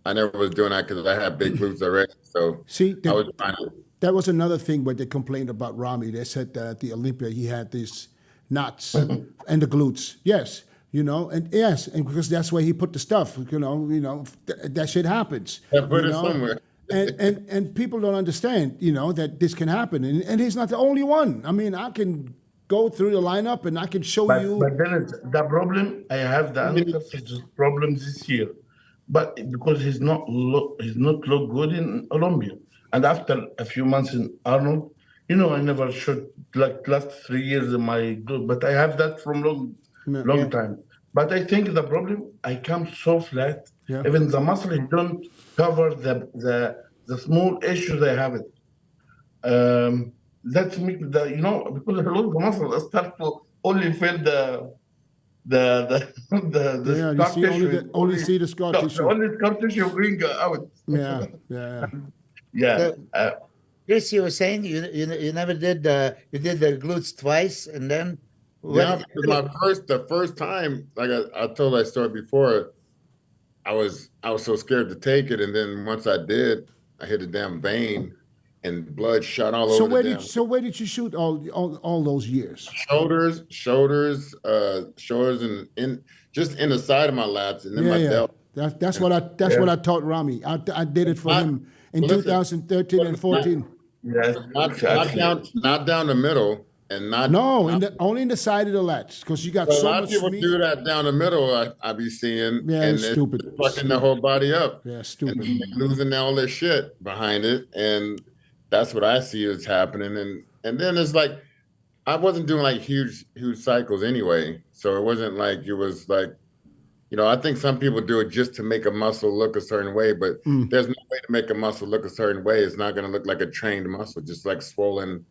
was doing that because I had big glutes already. So See, I was trying to. that was another thing where they complained about Rami. They said that at the Olympia he had these knots and the glutes. Yes, you know, and yes, and because that's where he put the stuff. You know, that shit happens. Yeah, put you it know? somewhere. and people don't understand, you know, that this can happen, and he's not the only one. I mean, I can go through the lineup and I can show you. But then the problem, I have the answer to this problem this year. But because he's not look good in Olympia. And after a few months in Arnold, you know, I never shot like last 3 years in my glute, but I have that from long time. But I think the problem, I come so flat. Yeah. Even the muscle don't cover the small issues I have it. That's make the, you know, because I lose the muscle, I start to only feel the Yeah, you scar see tissue. only see the scar tissue. Only scar tissue bring out. Yeah. Chris, you were saying you never did you did the glutes twice, and then Yeah, because the first time, like I told that story before, I was so scared to take it, and then once I did, I hit a damn vein, and blood shot all over the damn. So where did you shoot all those years? Shoulders, and just in the side of my lats, and then my delt. That's what I taught Rami. I did it for him in 2013 and 14. Yes, not down the middle, and not only in the side of the lats, because you got a so lot of much people meat. do that down the middle. I be seeing, Yeah, and it's stupid. fucking the whole body up. Yeah, stupid. And losing all their shit behind it, and that's what I see is happening. And then it's like I wasn't doing like huge cycles anyway, so it wasn't like it was like, you know, I think some people do it just to make a muscle look a certain way, but there's no way to make a muscle look a certain way. It's not going to look like a trained muscle, just like swollen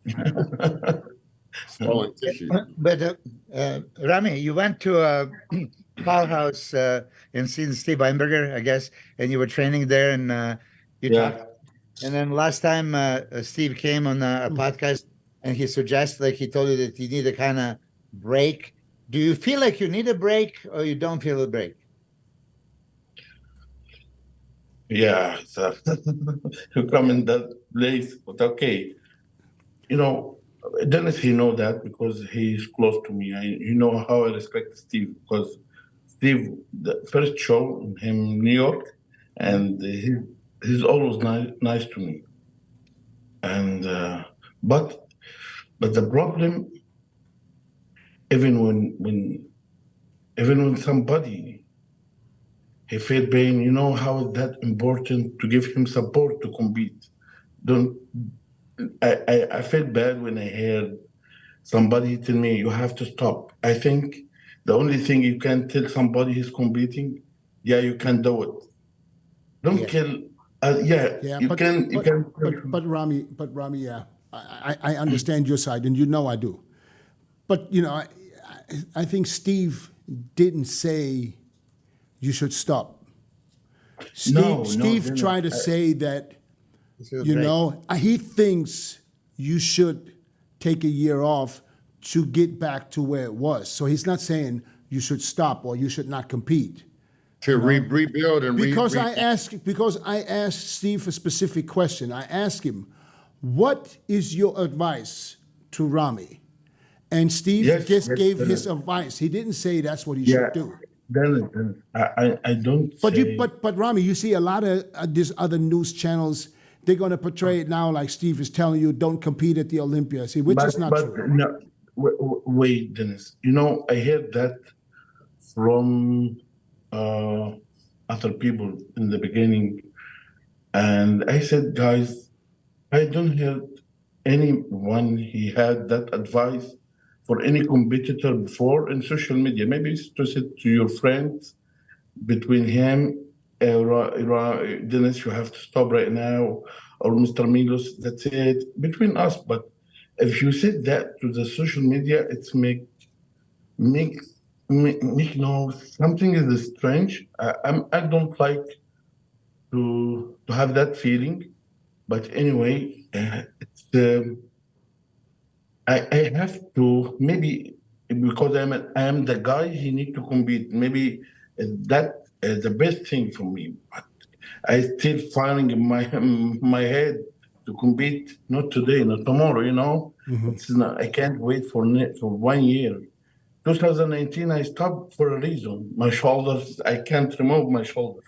tissue. But Rami, you went to a powerhouse in Steve Weinberger, I guess, and you were training there, and you talked. And then last time Steve came on a podcast, and he suggested, like he told you that you need a kind of break. Do you feel like you need a break, or you don't feel a break? Yeah, so you come in that place, but okay. You know, Dennis, he know that because he's close to me. You know how I respect Steve, because Steve, the first show in him New York, and he's always nice to me. And but the problem, even when somebody he feel pain, you know how is that important to give him support to compete. Don't I feel bad when I hear somebody tell me you have to stop. I think the only thing you can tell somebody who's competing, yeah, you can do it. Don't kill. But Ramy, yeah, I understand your side, and you know I do. But you know, I think Steve didn't say you should stop. Steve tried to say that, you know, he thinks you should take a year off to get back to where it was. So he's not saying you should stop or you should not compete. To rebuild and because I asked Steve a specific question. I asked him, "What is your advice to Ramy?" And Steve gave his advice. He didn't say that's what he should do. Then I don't. But Ramy, you see a lot of these other news channels. They're going to portray it now like Steve is telling you, don't compete at the Olympia. See, which is not true. No, wait, Dennis. You know, I heard that from other people in the beginning. And I said, guys, I don't hear anyone he had that advice for any competitor before in social media. Maybe it's to say to your friends, between him, Dennis, you have to stop right now, or Mr. Milos, that's it, between us. But if you said that to the social media, it's make no, something is strange. I don't like to have that feeling, but anyway, it's I have to, maybe because I am the guy he need to compete. Maybe that is the best thing for me. But I still firing in my head to compete. Not today, not tomorrow. You know, it's not. I can't wait for 1 year. 2019, I stopped for a reason. My shoulders, I can't remove my shoulder.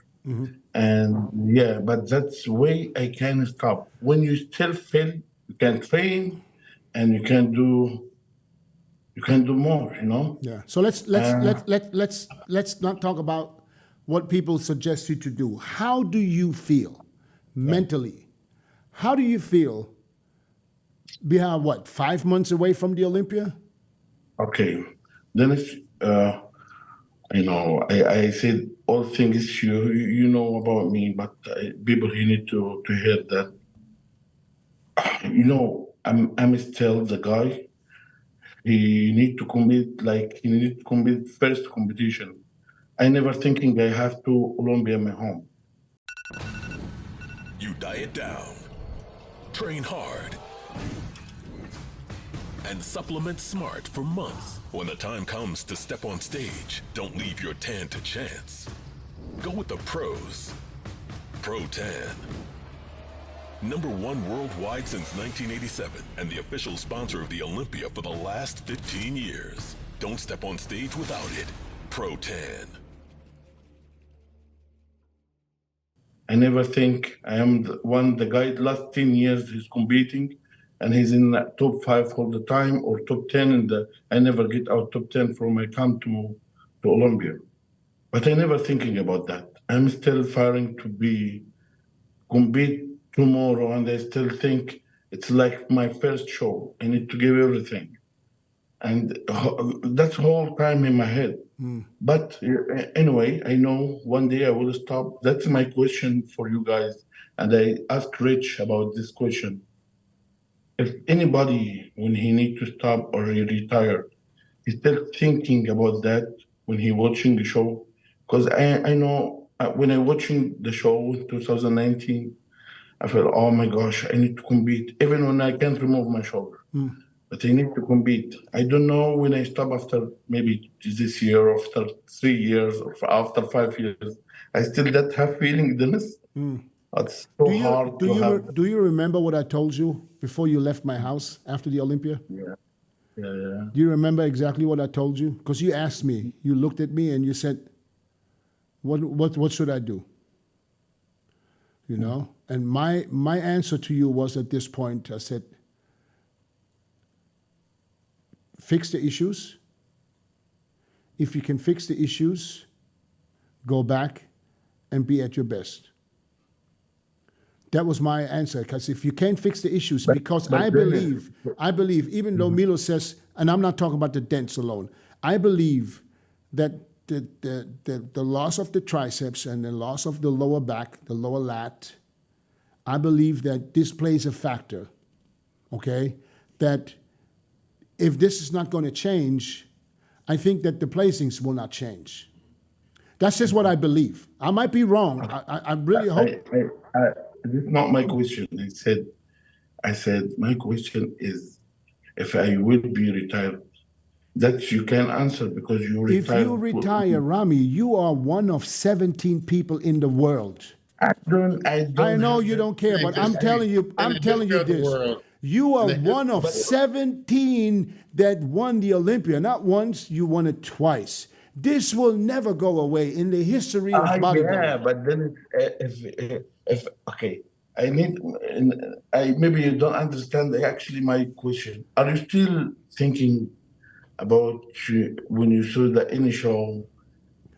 And yeah, but that's the way I can stop. When you still feel, you can train, and you can do more. You know. Yeah. So let's not talk about what people suggest you to do. How do you feel mentally? How do you feel? Behind what? 5 months away from the Olympia? Okay. Dennis, you know, I said all things you know about me, but people you need to hear that. You know, I'm still the guy. He need to compete, like he need to compete first competition. I never thinking I have to Olympia my home. You diet down, train hard, and supplement smart for months. When the time comes to step on stage, don't leave your tan to chance. Go with the pros. Pro Tan. #1 worldwide since 1987 and the official sponsor of the Olympia for the last 15 years. Don't step on stage without it. Pro Tan. I never think I am the guy last 10 years he's competing and he's in the top 5 all the time or top 10 I never get out top 10 from I come to Olympia. But I never thinking about that. I'm still firing to be compete tomorrow and I still think it's like my first show. I need to give everything. And that's the whole time in my head. But anyway, I know one day I will stop. That's my question for you guys. And I asked Rich about this question. If anybody, when he need to stop or he retired, he's still thinking about that when he watching the show. Because I know when I watching the show in 2019, I felt, oh my gosh, I need to compete. Even when I can't remove my shoulder. But I need to compete. I don't know when I stop after maybe this year, or after 3 years, or after 5 years. I still that have feeling, Dennis. It's so hard to have. Do you remember what I told you before you left my house after the Olympia? Yeah. Do you remember exactly what I told you? Because you asked me, you looked at me and you said, What should I do? You know? And my answer to you was at this point, I said, fix the issues. If you can fix the issues, go back and be at your best. That was my answer, because if you can't fix the issues, because I believe, even though Milos says, and I'm not talking about the DENTS alone, I believe that the loss of the triceps and the loss of the lower back, the lower lat, I believe that this plays a factor, okay? That if this is not going to change, I think that the placings will not change. That's just what I believe. I might be wrong. I really hope. This is not my question. I said, my question is, if I will be retired, that you can answer because you retired. If you retire, Ramy, you are one of 17 people in the world. I don't. I know you don't care, but I'm telling you this. You are one of 17 that won the Olympia. Not once, you won it twice. This will never go away in the history of bodybuilding. Yeah, but then if okay, maybe you don't understand actually my question. Are you still thinking about when you saw the initial?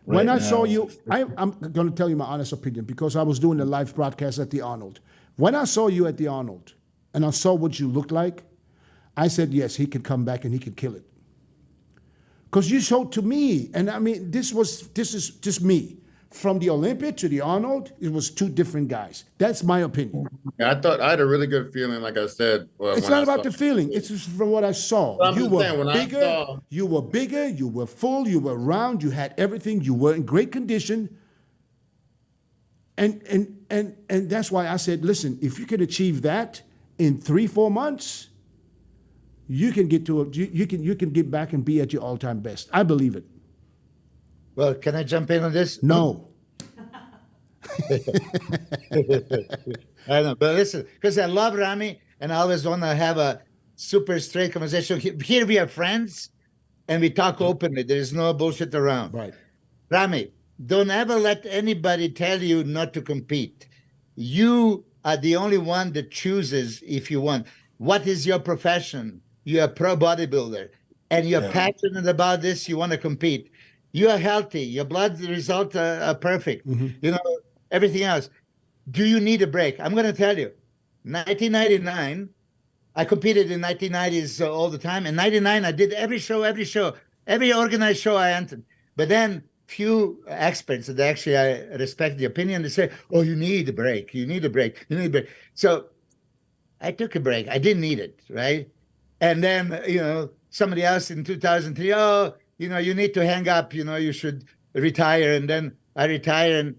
When I saw you, I'm going to tell you my honest opinion, because I was doing the live broadcast at the Arnold. When I saw you at the Arnold and I saw what you looked like, I said, yes, he could come back and he could kill it. Because you showed to me, and I mean, this is just me. From the Olympia to the Arnold, it was two different guys. That's my opinion. Yeah, I thought I had a really good feeling, like I said. It's not about the feeling. It's just from what I saw. You were bigger, you were full, you were round, you had everything, you were in great condition. And that's why I said, listen, if you can achieve that in 3-4 months, you can get to you can get back and be at your all-time best. I believe it. Well, can I jump in on this? No. I know, but listen, because I love Ramy, and I always want to have a super straight conversation. Here we are friends, and we talk openly. There is no bullshit around. Right. Ramy, don't ever let anybody tell you not to compete. You are the only one that chooses if you want. What is your profession? You're a pro bodybuilder, and you're passionate about this. You want to compete. You are healthy. Your blood results are perfect. Mm-hmm. You know, everything else. Do you need a break? I'm going to tell you. 1999, I competed in 1990s all the time. In 99, I did every organized show I entered. But then few experts that actually I respect the opinion, they say, oh, you need a break. You need a break. You need a break. So I took a break. I didn't need it, right? And then, you know, somebody else in 2003, oh, you know, you need to hang up, you know, you should retire. And then I retired,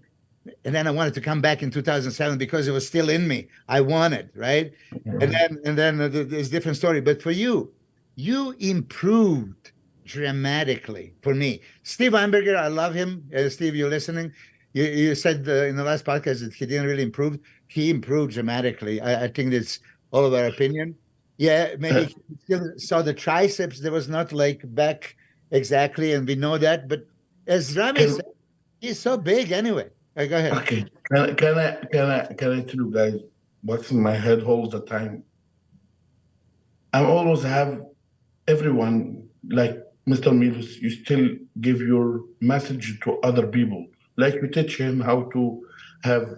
and then I wanted to come back in 2007 because it was still in me. I wanted, right? Mm-hmm. And then there's a different story. But for you, you improved dramatically for me. Steve Weinberger, I love him. Steve, you're listening. You said in the last podcast that he didn't really improve. He improved dramatically. I think that's all of our opinion. Yeah, maybe he still saw the triceps. There was not like back exactly, and we know that. But as Ramy said, he's so big anyway. Go ahead. Okay. Can I tell you guys what's in my head all the time? I always have everyone, like Mr. Milos, you still give your message to other people. Like you teach him how to have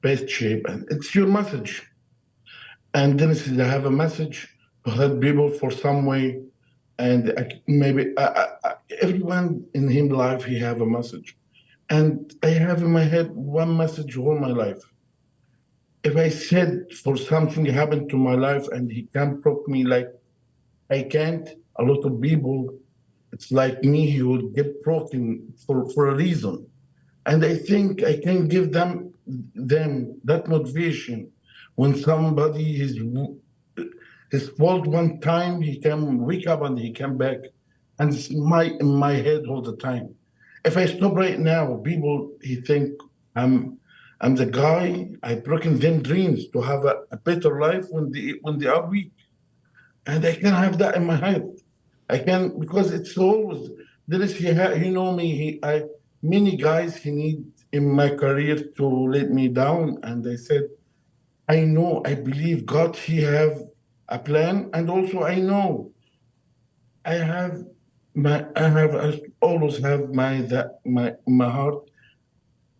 best shape, and it's your message. And then I have a message to help people for some way. And maybe everyone in his life, he have a message. And I have in my head one message all my life. If I said for something happened to my life and he can't prove me like I can't, a lot of people, it's like me, he would get broken for a reason. And I think I can give them that motivation. When somebody is fault one time, he can wake up and he come back. And it's in my head all the time. If I stop right now, people, he think I'm the guy, I broken them dreams to have a better life when they are weak. And I can have that in my head. I can, because it's always, there is, you know me, many guys he need in my career to let me down, and I said, I know, I believe God, he have a plan, and also I know I always have my heart.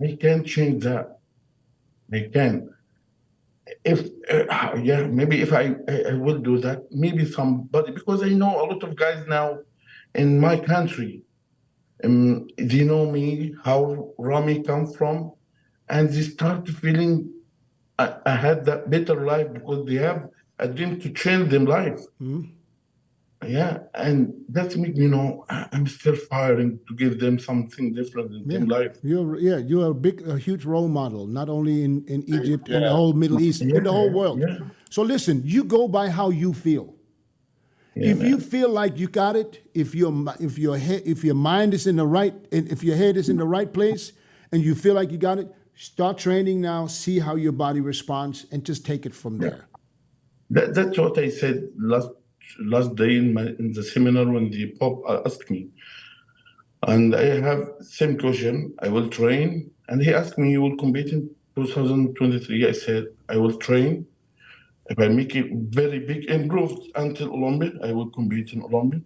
I can't change that. I can. If maybe if I will do that, maybe somebody, because I know a lot of guys now in my country. They know me, how Rami come from, and they start feeling I had that better life because they have a dream to change their life. Yeah, and that's me. I'm still firing to give them something different in their life. You're a huge role model, not only in Egypt, in the Yeah. whole Middle East, in the whole world. Yeah. So listen, you go by how you feel. Yeah, If you man. feel like you got it, if your mind is in the right, and if your head is in the right place, and you feel like you got it, start training now. See how your body responds, and just take it from there. That's what I said last day in the seminar when the Pope asked me, and I have same question. I will train, and he asked me, "You will compete in 2023?" I said, "I will train. If I make it very big improved until Olympia, I will compete in Olympia.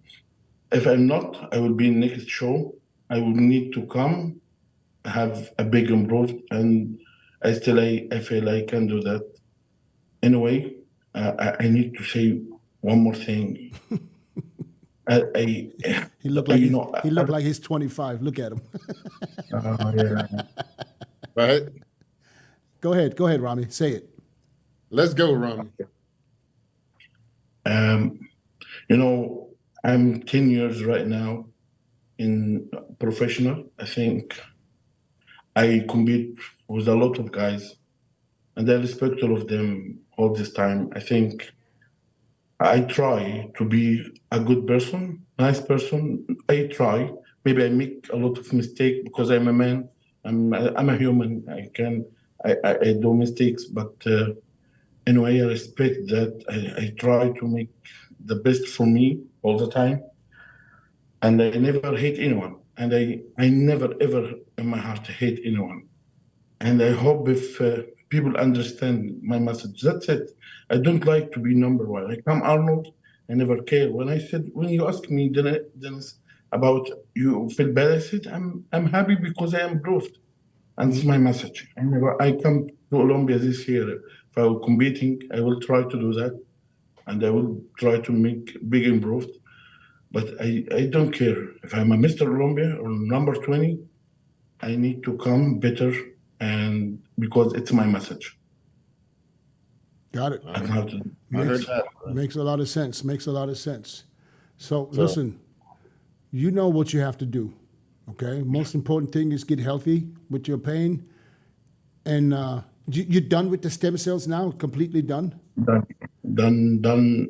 If I'm not, I will be in next show. I will need to come, have a big improved, and I feel I can do that. Anyway, I need to say one more thing. He looked like he's 25. Look at him. Yeah. Right? Go ahead, Rami. Say it. Let's go, Rami. I'm 10 years right now in professional. I think I compete with a lot of guys, and I respect all of them all this time. I think I try to be a good person, nice person. I try. Maybe I make a lot of mistakes because I'm a man. I'm a human. I do mistakes, but anyway, I respect that. I try to make the best for me all the time, and I never hate anyone. And I never ever in my heart hate anyone. And I hope if people understand my message, that's it. I don't like to be number one. I come Arnold, I never care. When you ask me, Dennis, about you feel bad, I said, I'm happy because I am improved. And it's my message. I come to Olympia this year. If I will competing, I will try to do that. And I will try to make big improved. But I don't care. If I'm a Mr. Olympia or number 20, I need to come better, and because it's my message. Got it. I heard that. Makes a lot of sense. So listen, you know what you have to do, okay? Most important thing is get healthy with your pain. And you're done with the stem cells now? Completely done? Done.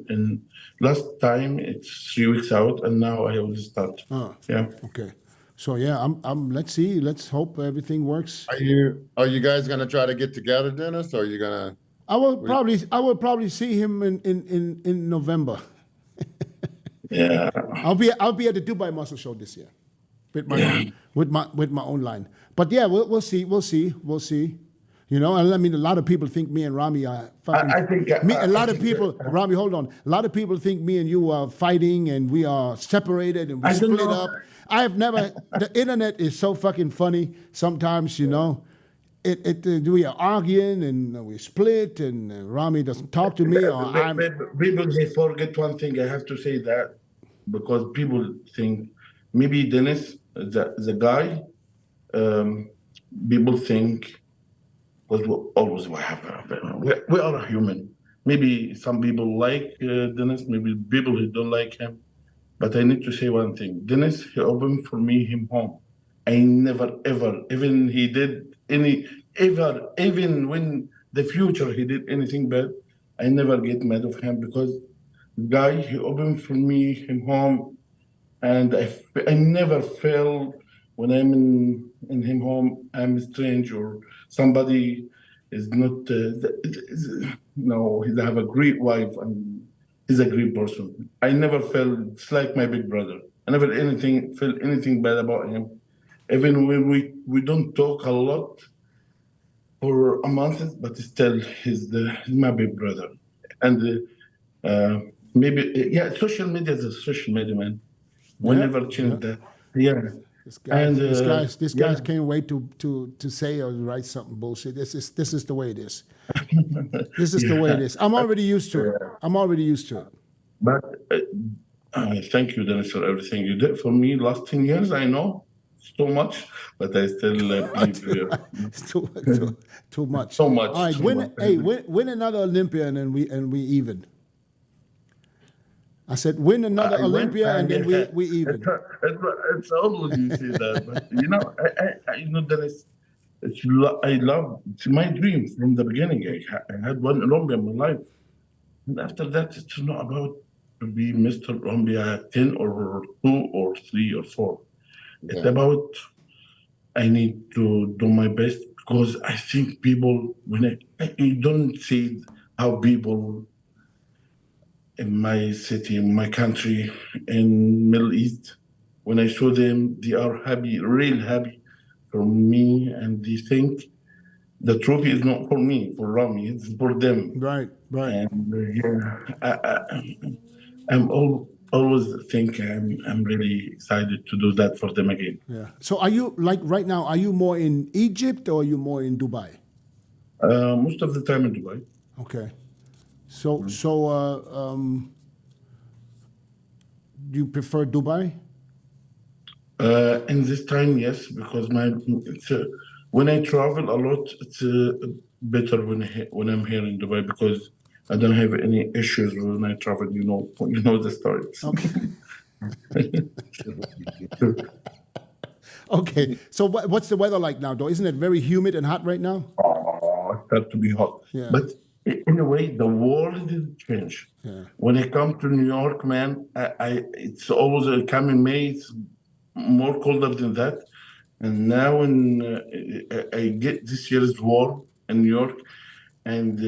And last time it's 3 weeks out, and now I will start. Yeah. Okay. So yeah, I'm. Let's see. Let's hope everything works. Are you guys gonna try to get together, Dennis? Or are you gonna? I will probably see him in November. Yeah. I'll be at the Dubai Muscle Show this year with my own line. But yeah, we'll see. And I mean, a lot of people think me and Rami are fucking. I think a lot of people. Rami, hold on. A lot of people think me and you are fighting and we are separated and we split up. I have never. The internet is so fucking funny. Sometimes, we are arguing and we split and Rami doesn't talk to me or I'm. People they forget one thing. I have to say that because people think maybe Dennis, the guy, people think. Because always what happens. We are human. Maybe some people like Dennis, maybe people who don't like him. But I need to say one thing. Dennis, he opened for me him home. I never, ever, even he did even when the future he did anything bad, I never get mad of him because the guy, he opened for me him home. And I never felt when I'm in him home, I'm strange or somebody is not, no, he have a great wife and he's a great person. I never felt, it's like my big brother. I never felt anything bad about him. even when we don't talk a lot for a month, but still he's my big brother. And maybe social media is a social media, man. We Yeah, never change yeah. that. Yeah. This guys can't wait to say or write something bullshit. This is the way it is. This is the way it is. I'm already used to it. I'm already used to it. But thank you, Dennis, for everything you did for me last 10 years. I know it's too much, but I still believe you. It's too much. So much. All right, win another Olympia and we even. I said win another Olympia and then we even. It's always you say that, but I Dennis. I love. It's my dream from the beginning. I had one Olympia in my life, and after that, it's not about to be Mr. Olympia 10 or 2 or 3 or 4. Yeah. It's about I need to do my best because I think people when you don't see how people in my city, in my country, in Middle East, when I saw them, they are happy, real happy for me, and they think the trophy is not for me, for Ramy, it's for them. Right. And I'm always think I'm really excited to do that for them again. Yeah. So are you like right now? Are you more in Egypt or are you more in Dubai? Most of the time in Dubai. Okay. So do you prefer Dubai? In this time, yes, because when I travel a lot, it's better when I'm here in Dubai because I don't have any issues when I travel. You know the story. Okay. Okay. So what's the weather like now, though? Isn't it very humid and hot right now? Oh, it starts to be hot. Yeah. But in a way, the world didn't change. Yeah. When I come to New York, man, it's always coming May. It's more colder than that. And now when I get this year's warm in New York and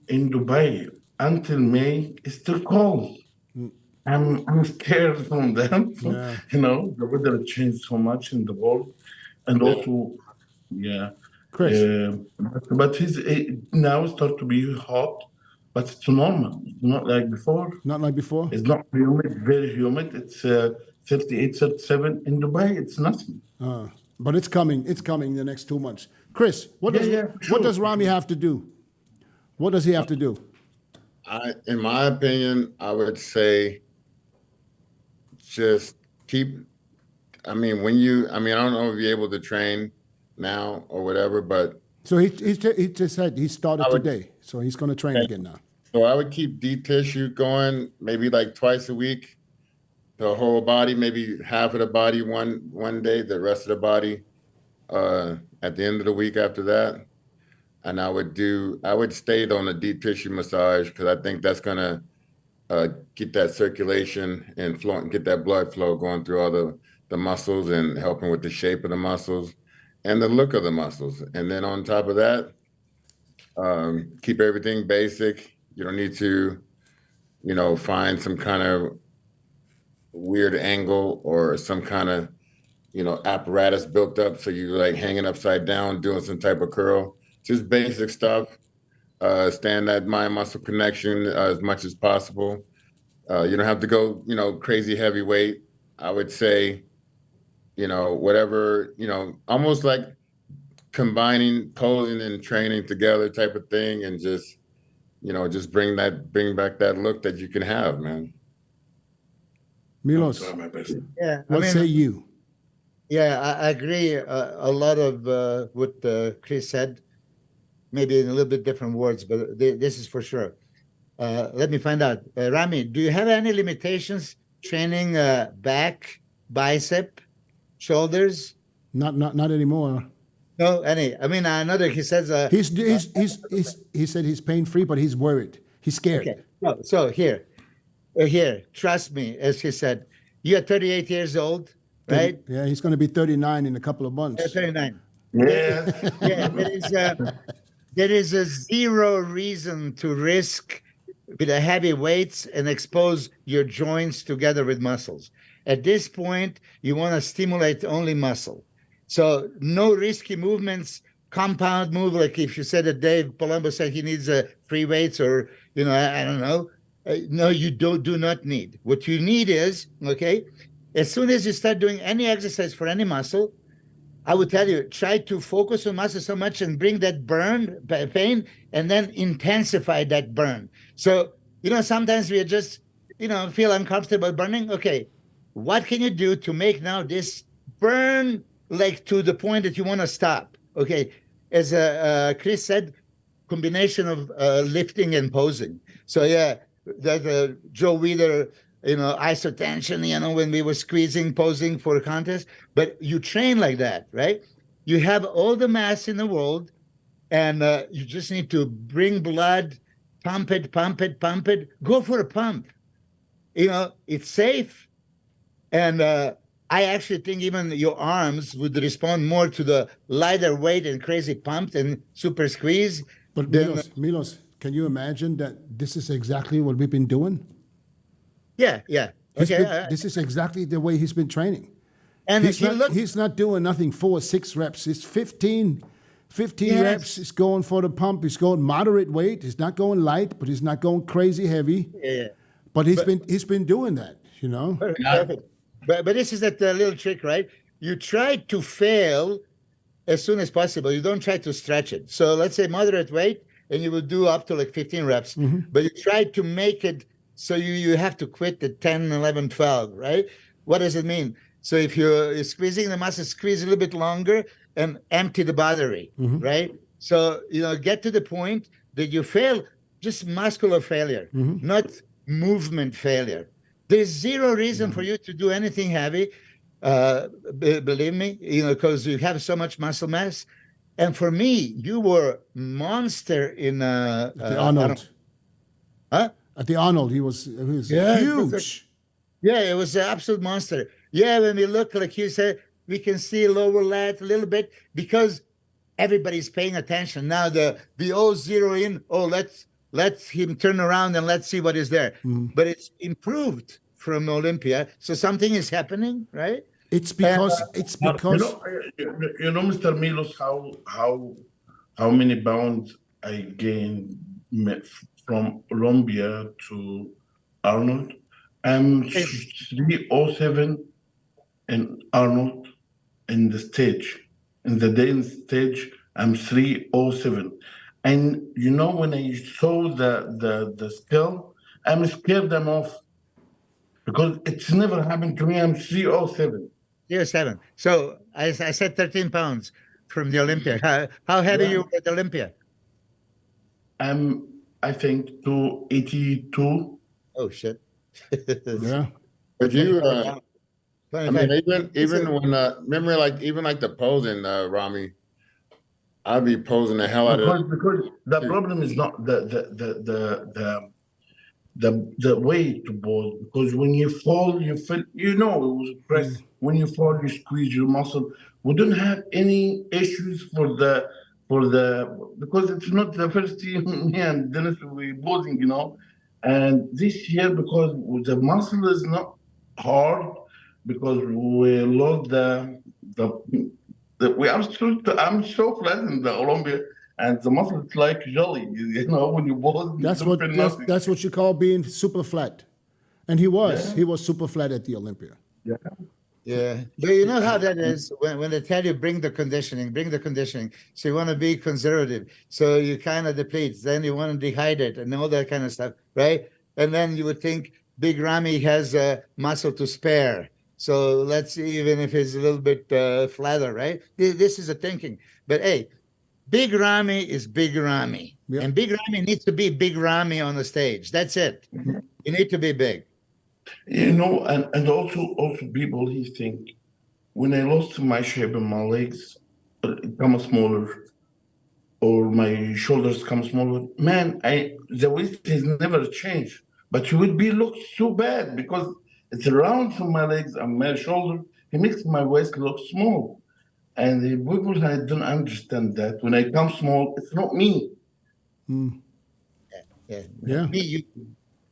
in Dubai until May, it's still cold. I'm scared from them. Yeah. The weather changed so much in the world. And also, Chris. but now it starts to be hot, but it's normal. It's not like before. Not like before? It's not humid, very humid. It's 38, 37. In Dubai, it's nothing. But it's coming. It's coming in the next 2 months. Chris, what does Ramy have to do? What does he have to do? In my opinion, I would say just keep. I don't know if you're able to train now or whatever, but so he just said he started today, so he's going to train again now. So I would keep deep tissue going, maybe like twice a week, the whole body, maybe half of the body one day, the rest of the body at the end of the week after that. And I would stay on the deep tissue massage because I think that's gonna get that circulation and flow and get that blood flow going through all the muscles and helping with the shape of the muscles and the look of the muscles. And then on top of that, keep everything basic. You don't need to, find some kind of weird angle or some kind of, apparatus built up so you're like hanging upside down doing some type of curl. Just basic stuff. Stand that mind-muscle connection as much as possible. You don't have to go, crazy heavy weight. I would say, whatever, almost like combining posing and training together type of thing, and just, just bring back that look that you can have, man. Milos, Yeah, what say you? Yeah, I agree a lot of what Chris said, maybe in a little bit different words, but this is for sure. Let me find out. Ramy, do you have any limitations training back, bicep, shoulders? Not anymore. No, any. I mean, I know that he says he said he's pain-free, but he's worried. He's scared. Okay. So here, trust me, as he said, you are 38 years old, right? Yeah, he's going to be 39 in a couple of months. 39. Yeah. Yeah, there is a zero reason to risk with the heavy weights and expose your joints together with muscles. At this point, you want to stimulate only muscle. So no risky movements, compound move. Like if you said that Dave Palumbo said he needs free weights, or I don't know. No, you do not need. What you need is, okay, as soon as you start doing any exercise for any muscle, I would tell you, try to focus on muscle so much and bring that burn, pain, and then intensify that burn. So, sometimes we just, feel uncomfortable burning. Okay, what can you do to make now this burn like to the point that you want to stop? Okay, as Chris said, combination of lifting and posing. So yeah, that Joe Weider, isotension, when we were squeezing, posing for a contest, but you train like that, right? You have all the mass in the world, and you just need to bring blood, pump it, go for a pump. It's safe. And I actually think even your arms would respond more to the lighter weight and crazy pump and super squeeze. But Milos, can you imagine that this is exactly what we've been doing? Yeah. Okay. This is exactly the way he's been training. And he's not doing nothing 4-6 reps. It's 15 reps. He's going for the pump. He's going moderate weight. He's not going light, but he's not going crazy heavy. Yeah. But he's been doing that, Perfect. But this is that little trick, right? You try to fail as soon as possible. You don't try to stretch it. So let's say moderate weight, and you will do up to like 15 reps. Mm-hmm. But you try to make it so you have to quit at 10, 11, 12, right? What does it mean? So if you're squeezing the muscle, squeeze a little bit longer and empty the battery, mm-hmm. right? So, get to the point that you fail, just muscular failure, mm-hmm. not movement failure. There's zero reason for you to do anything heavy, believe me, because you have so much muscle mass. And for me, you were monster in the Arnold. Huh? At the Arnold, he was huge. It was an absolute monster. Yeah, when we look, like you said, we can see lower lat a little bit because everybody's paying attention. Now the all zero in, let's him turn around and let's see what is there. Mm. But it's improved from Olympia. So something is happening, right? It's because Mr. Milos, how many pounds I gained from Olympia to Arnold. I'm 307 in Arnold in the stage. In the DENTS stage, I'm 307. And when I saw the scale, I'm scared them off because it's never happened to me. I'm 307. 307. So I said 13 pounds from the Olympia. How heavy you were at Olympia? I think 282. Oh shit. Yeah. But you, I mean, even when remember, even the posing, Ramy, I'd be posing the hell out of it. Because the problem is not the way to pose. Because when you fall, you feel it was press. Mm. When you fall, you squeeze your muscle. We don't have any issues for the because it's not the first year me and Dennis we posing, and this year because the muscle is not hard because we lost I'm so flat in the Olympia and the muscle is like jelly, when you pose. That's what you call being super flat, and he was super flat at the Olympia. Yeah. Yeah, but you know how that is when they tell you bring the conditioning. So you want to be conservative. So you kind of deplete. Then you want to dehydrate and all that kind of stuff, right? And then you would think Big Ramy has a muscle to spare. So let's see, even if it's a little bit flatter, right? This is a thinking. But hey, Big Ramy is Big Ramy. Yeah. And Big Ramy needs to be Big Ramy on the stage. That's it. Mm-hmm. You need to be big. And also people, he think when I lost my shape in my legs, it become smaller, or my shoulders come smaller. Man, the waist has never changed, but you would look so bad because it's around from my legs and my shoulder. It makes my waist look small, and the people I don't understand that when I come small, it's not me. Mm. Yeah. Me, you.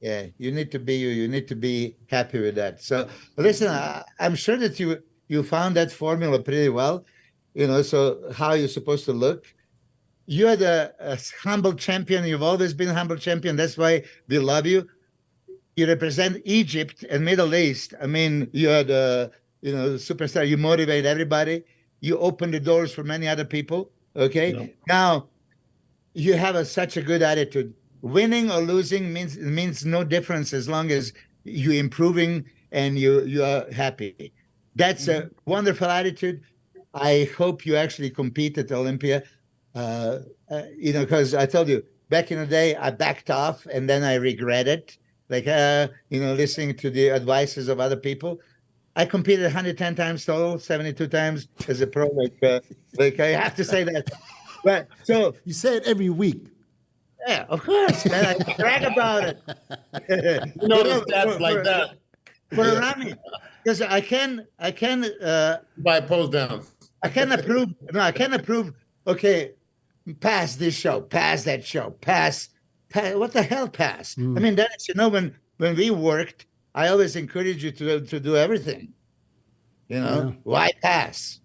Yeah, you need to be you. You need to be happy with that. So listen, I'm sure that you found that formula pretty well. So how you're supposed to look. You are a humble champion. You've always been a humble champion. That's why we love you. You represent Egypt and Middle East. I mean, you are the superstar. You motivate everybody. You open the doors for many other people. Okay. Yeah. Now, you have such a good attitude. Winning or losing means no difference as long as you're improving and you are happy. That's a wonderful attitude. I hope you actually compete at Olympia. Because I told you back in the day, I backed off and then I regret it. Like, listening to the advices of other people. I competed 110 times total, 72 times as a pro. Like I have to say that. But so you say it every week. Yeah, of course, man. I brag about it. The stats like that. For Ramy, because I can. By pose down. I can approve. No, I can approve. Okay, pass this show, pass that show, pass. What the hell, pass? I mean, that's when we worked, I always encourage you to do everything. Why pass?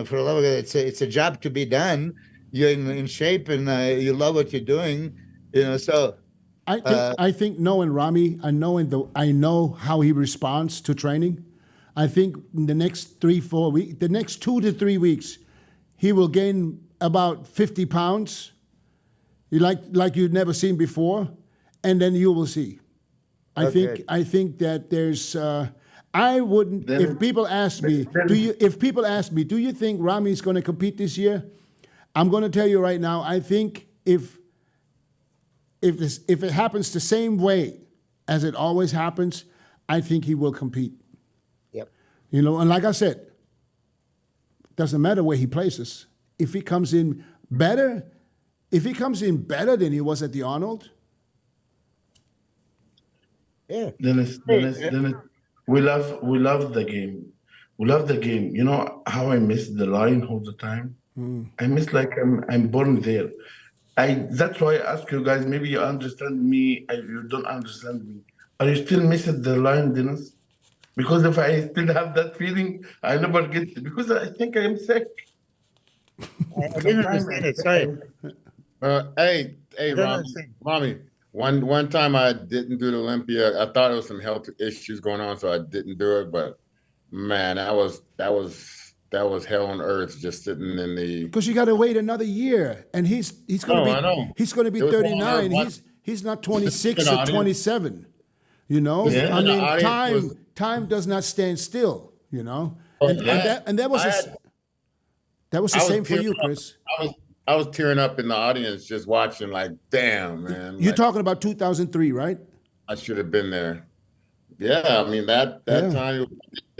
For a lot of it, it's a job to be done. You're in shape and you love what you're doing. So I think knowing Ramy, I know how he responds to training. I think in the next 3-4 weeks, the next 2 to 3 weeks, he will gain about 50 pounds, like you've never seen before, and then you will see. I think that there's. I wouldn't. If people ask me, do you think Ramy's going to compete this year? I'm going to tell you right now. I think if it happens the same way as it always happens, I think he will compete. Yep. And like I said, doesn't matter where he places. If he comes in better than he was at the Arnold. Yeah. Dennis, we love the game. We love the game. You know how I miss the line all the time? I miss like I'm born there. That's why I ask you guys, maybe you understand me, you don't understand me. Are you still missing the line, Dennis? Because if I still have that feeling, I never get it, because I think I am sick. I didn't understand it, sorry. Hey, Ramy. One time I didn't do the Olympia. I thought there was some health issues going on, so I didn't do it. But man, that was hell on earth, just sitting in the. Because you got to wait another year, and he's going to be 39. He's not 26 or 27. Yeah, I mean, time does not stand still. And that was the same for you, Chris. I was tearing up in the audience just watching, like, damn, man. You're talking about 2003, right? I should have been there. Yeah, I mean, that time,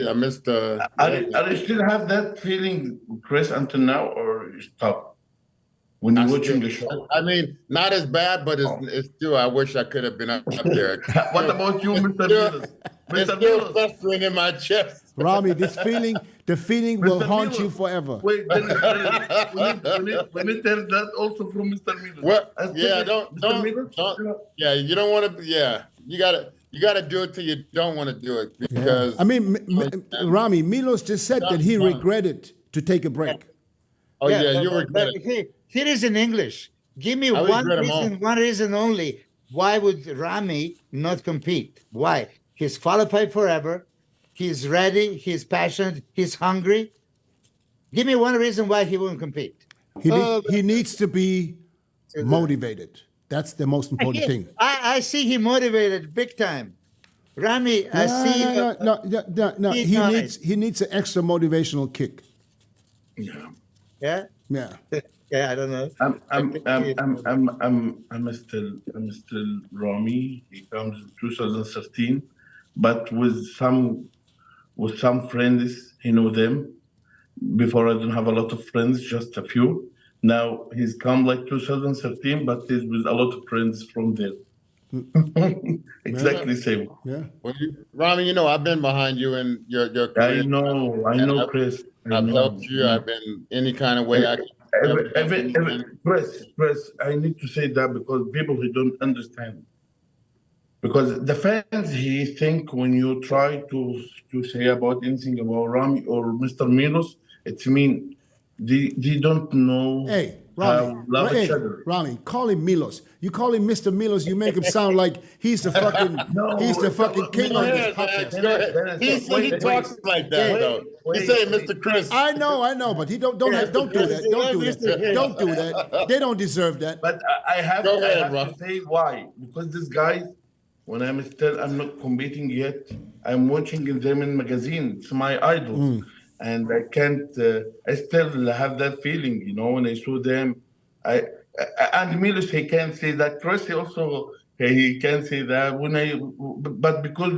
I missed the... Are you still have that feeling, Chris, until now, or you stop when you're watching the show? I mean, not as bad, but it's still, I wish I could have been up there. What about you, Mr. Milos? It's still festering in my chest. Ramy, the feeling will haunt you forever. Wait, we need that also from Mr. Milos. What? Yeah, don't. Yeah, you don't want to. Yeah, you gotta do it till you don't want to do it, because. I mean, Ramy, Milos just said that he regretted to take a break. Oh yeah, you regret it. Here is in English. Give me one reason only. Why would Ramy not compete? Why? He's qualified forever. He's ready. He's passionate. He's hungry. Give me one reason why he won't compete. He needs to be motivated. That's the most important thing. I see him motivated big time. Ramy, No. He needs an extra motivational kick. Yeah. Yeah. Yeah, I don't know. I'm still Ramy. He comes in 2013, but with some friends, he know them. Before I didn't have a lot of friends, just a few. Now he's come like 2013, but he's with a lot of friends from there. Exactly the same. Yeah. Well, Ramy, I've been behind you in your career. I know, Chris. I've helped you. I've been any kind of way I can. Chris, I need to say that because people who don't understand. Because the fans, he think when you try to say about anything about Ramy or Mr. Milos, it means they don't know Hey, how Rami, love each hey, other. Rami, call him Milos. You call him Mr. Milos, you make him sound like he's the fucking king Go on this ahead, man. podcast. Go ahead. He talks like that, though. He say, Mr. Chris. I know, but he don't do that. Don't do that. Don't do that. They don't deserve that. But I have Go ahead, I have Rob. to say why. Because this guy, when I'm not competing yet, I'm watching them in magazine. It's my idol. And I can't, I still have that feeling, you know, when I saw them. And Milos, he can't say that. Chris, he also, he can say that. But because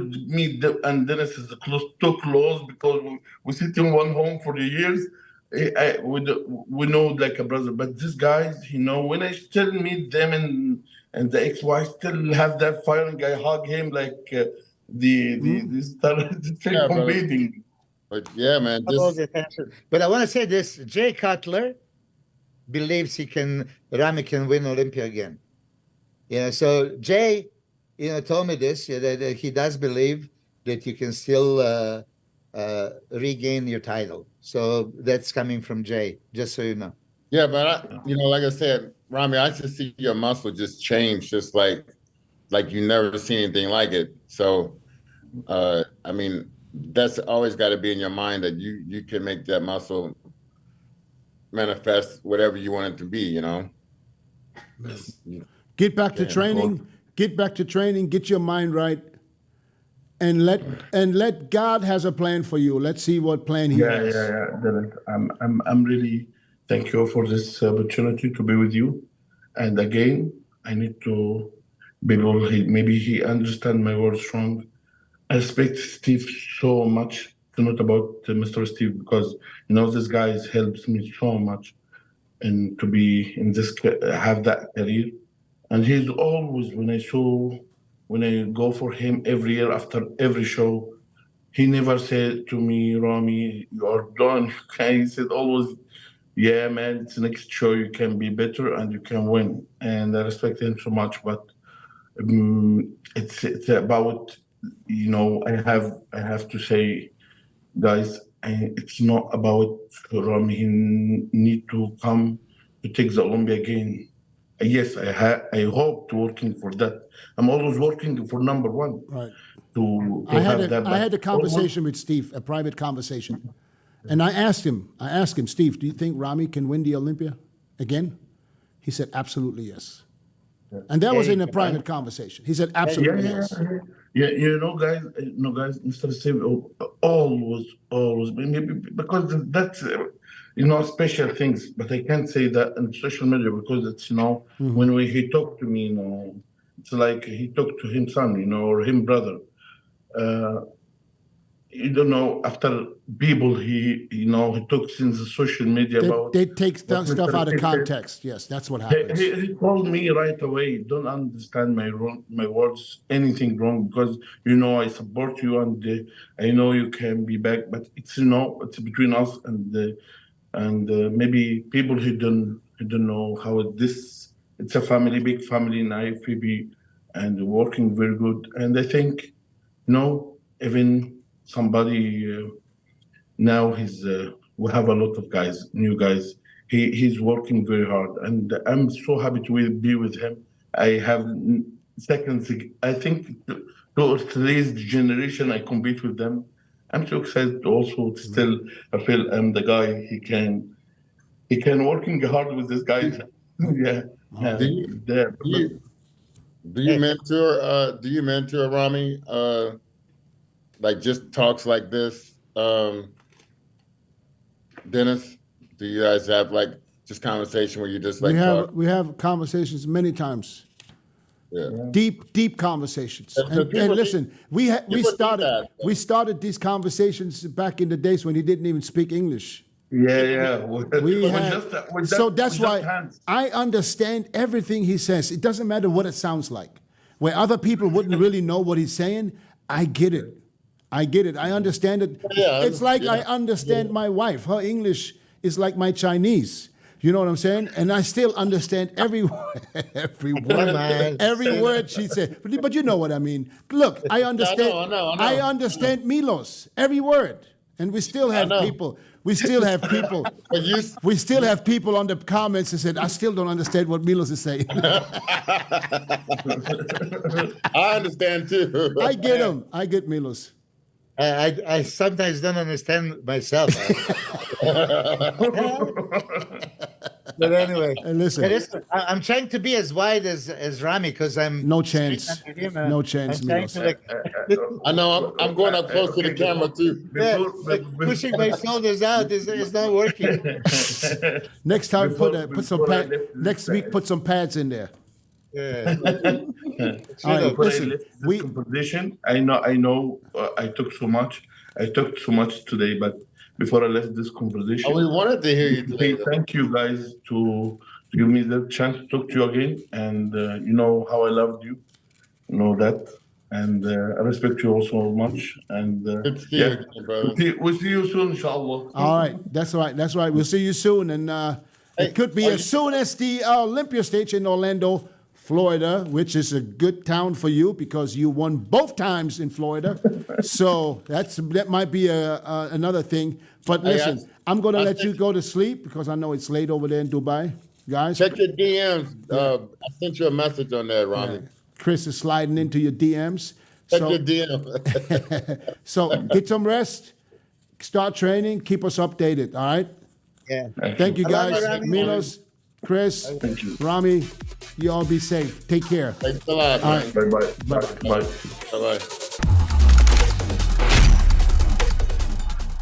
and Dennis is too close, because we sit in one home for the years, we know like a brother. But these guys, you know, when I still meet them and the ex-wife still have that firing, I hug him like the started competing. But yeah, man. But I want to say this: Jay Cutler believes Rami can win Olympia again. So Jay, told me this, that he does believe that you can still regain your title. So that's coming from Jay, just so you know. Yeah, but like I said, Rami, I just see your muscle just change, just like you never seen anything like it. So, I mean, that's always got to be in your mind that you can make that muscle manifest whatever you want it to be, you know. Get back to training. Get back to training. Get your mind right, and let God has a plan for you. Let's see what plan He has. I'm really thank you for this opportunity to be with you. And again, I need to maybe he understand my words wrong. I respect Steve so much. It's not about Mr. Steve, because this guy helps me so much, and to be in this have that career. And he's always, when I go for him every year after every show, he never said to me, Rami, you are done. He said always, yeah, man, it's the next show you can be better and you can win. And I respect him so much. But it's about, I have to say, guys, it's not about Rami. He need to come to take the Olympia again. Yes, I hope to working for that. I'm always working for number one. Right. I had a conversation with Steve, a private conversation, and I asked him, Steve, do you think Rami can win the Olympia again? He said, absolutely yes. And that was in a private conversation. He said, absolutely yes. Yeah, guys, Mr. Steve always, maybe because that's, special things, but I can't say that on social media because it's, when he talked to me, it's like he talked to him son, or him brother. After people, he talks in the social media about. They take stuff out of context. Yes, that's what happens. He told me right away, don't understand my words, anything wrong, because, I support you and I know you can be back, but it's, it's between us and maybe people who don't know how it's a family, big family in IFBB, and working very good. And I think, even somebody now we have a lot of guys, new guys. He's working very hard, and I'm so happy to be with him. I have I think two or three generation I compete with them. I'm so excited also. Still, I feel I'm the guy. He can working hard with this guy. Yeah. Do you mentor Rami? Like just talks like this, Dennis? Do you guys have like just conversation where you just like we have conversations many times. Yeah. Deep conversations. And listen, we started these conversations back in the days when he didn't even speak English. Yeah. So that's why I understand everything he says. It doesn't matter what it sounds like. Where other people wouldn't really know what he's saying, I get it. I understand it. Yeah, it's like I understand my wife. Her English is like my Chinese. You know what I'm saying? And I still understand every word she said. But you know what I mean. Look, I understand. I understand Milos, every word. And we still have know. people. We still have people. But you, We still have people on the comments that said, I still don't understand what Milos is saying. I understand too. I get him. I get Milos. I sometimes don't understand myself. But anyway, Hey, listen. I'm trying to be as wide as Ramy because I'm No chance. straight under him, No chance, I'm trying Milos. to I know. I'm going up close to the camera too. pushing my shoulders out is not working. Next time, Before- next week, put some pads in there. Yeah. All right, Before listen, I left this competition, I know I took so much. I took so much today, but before I left this competition, Oh, we wanted to hear you today. hey, thank you guys to give me the chance to talk to you again. And you know how I loved you. You know that. And I respect you all so much. And Good to see you again, brother. we'll see you soon, inshallah. all right, that's right, that's right. We'll see you soon, and it could be as soon as the Olympia stage in Orlando, Florida, which is a good town for you because you won both times in Florida. So that might be another thing. But listen, I'm going to let you go to sleep because I know it's late over there in Dubai, guys. Check your DMs. I sent you a message on that, Ramy. Chris is sliding into your DMs. Check So, your DM. so get some rest, start training, keep us updated, all right? Yeah. Thank you, I love guys. you, Ramy. Milos, Chris, Thank you. Ramy, you all be safe. Take care. Thanks a lot. All man. right. Bye-bye. Bye. Bye-bye.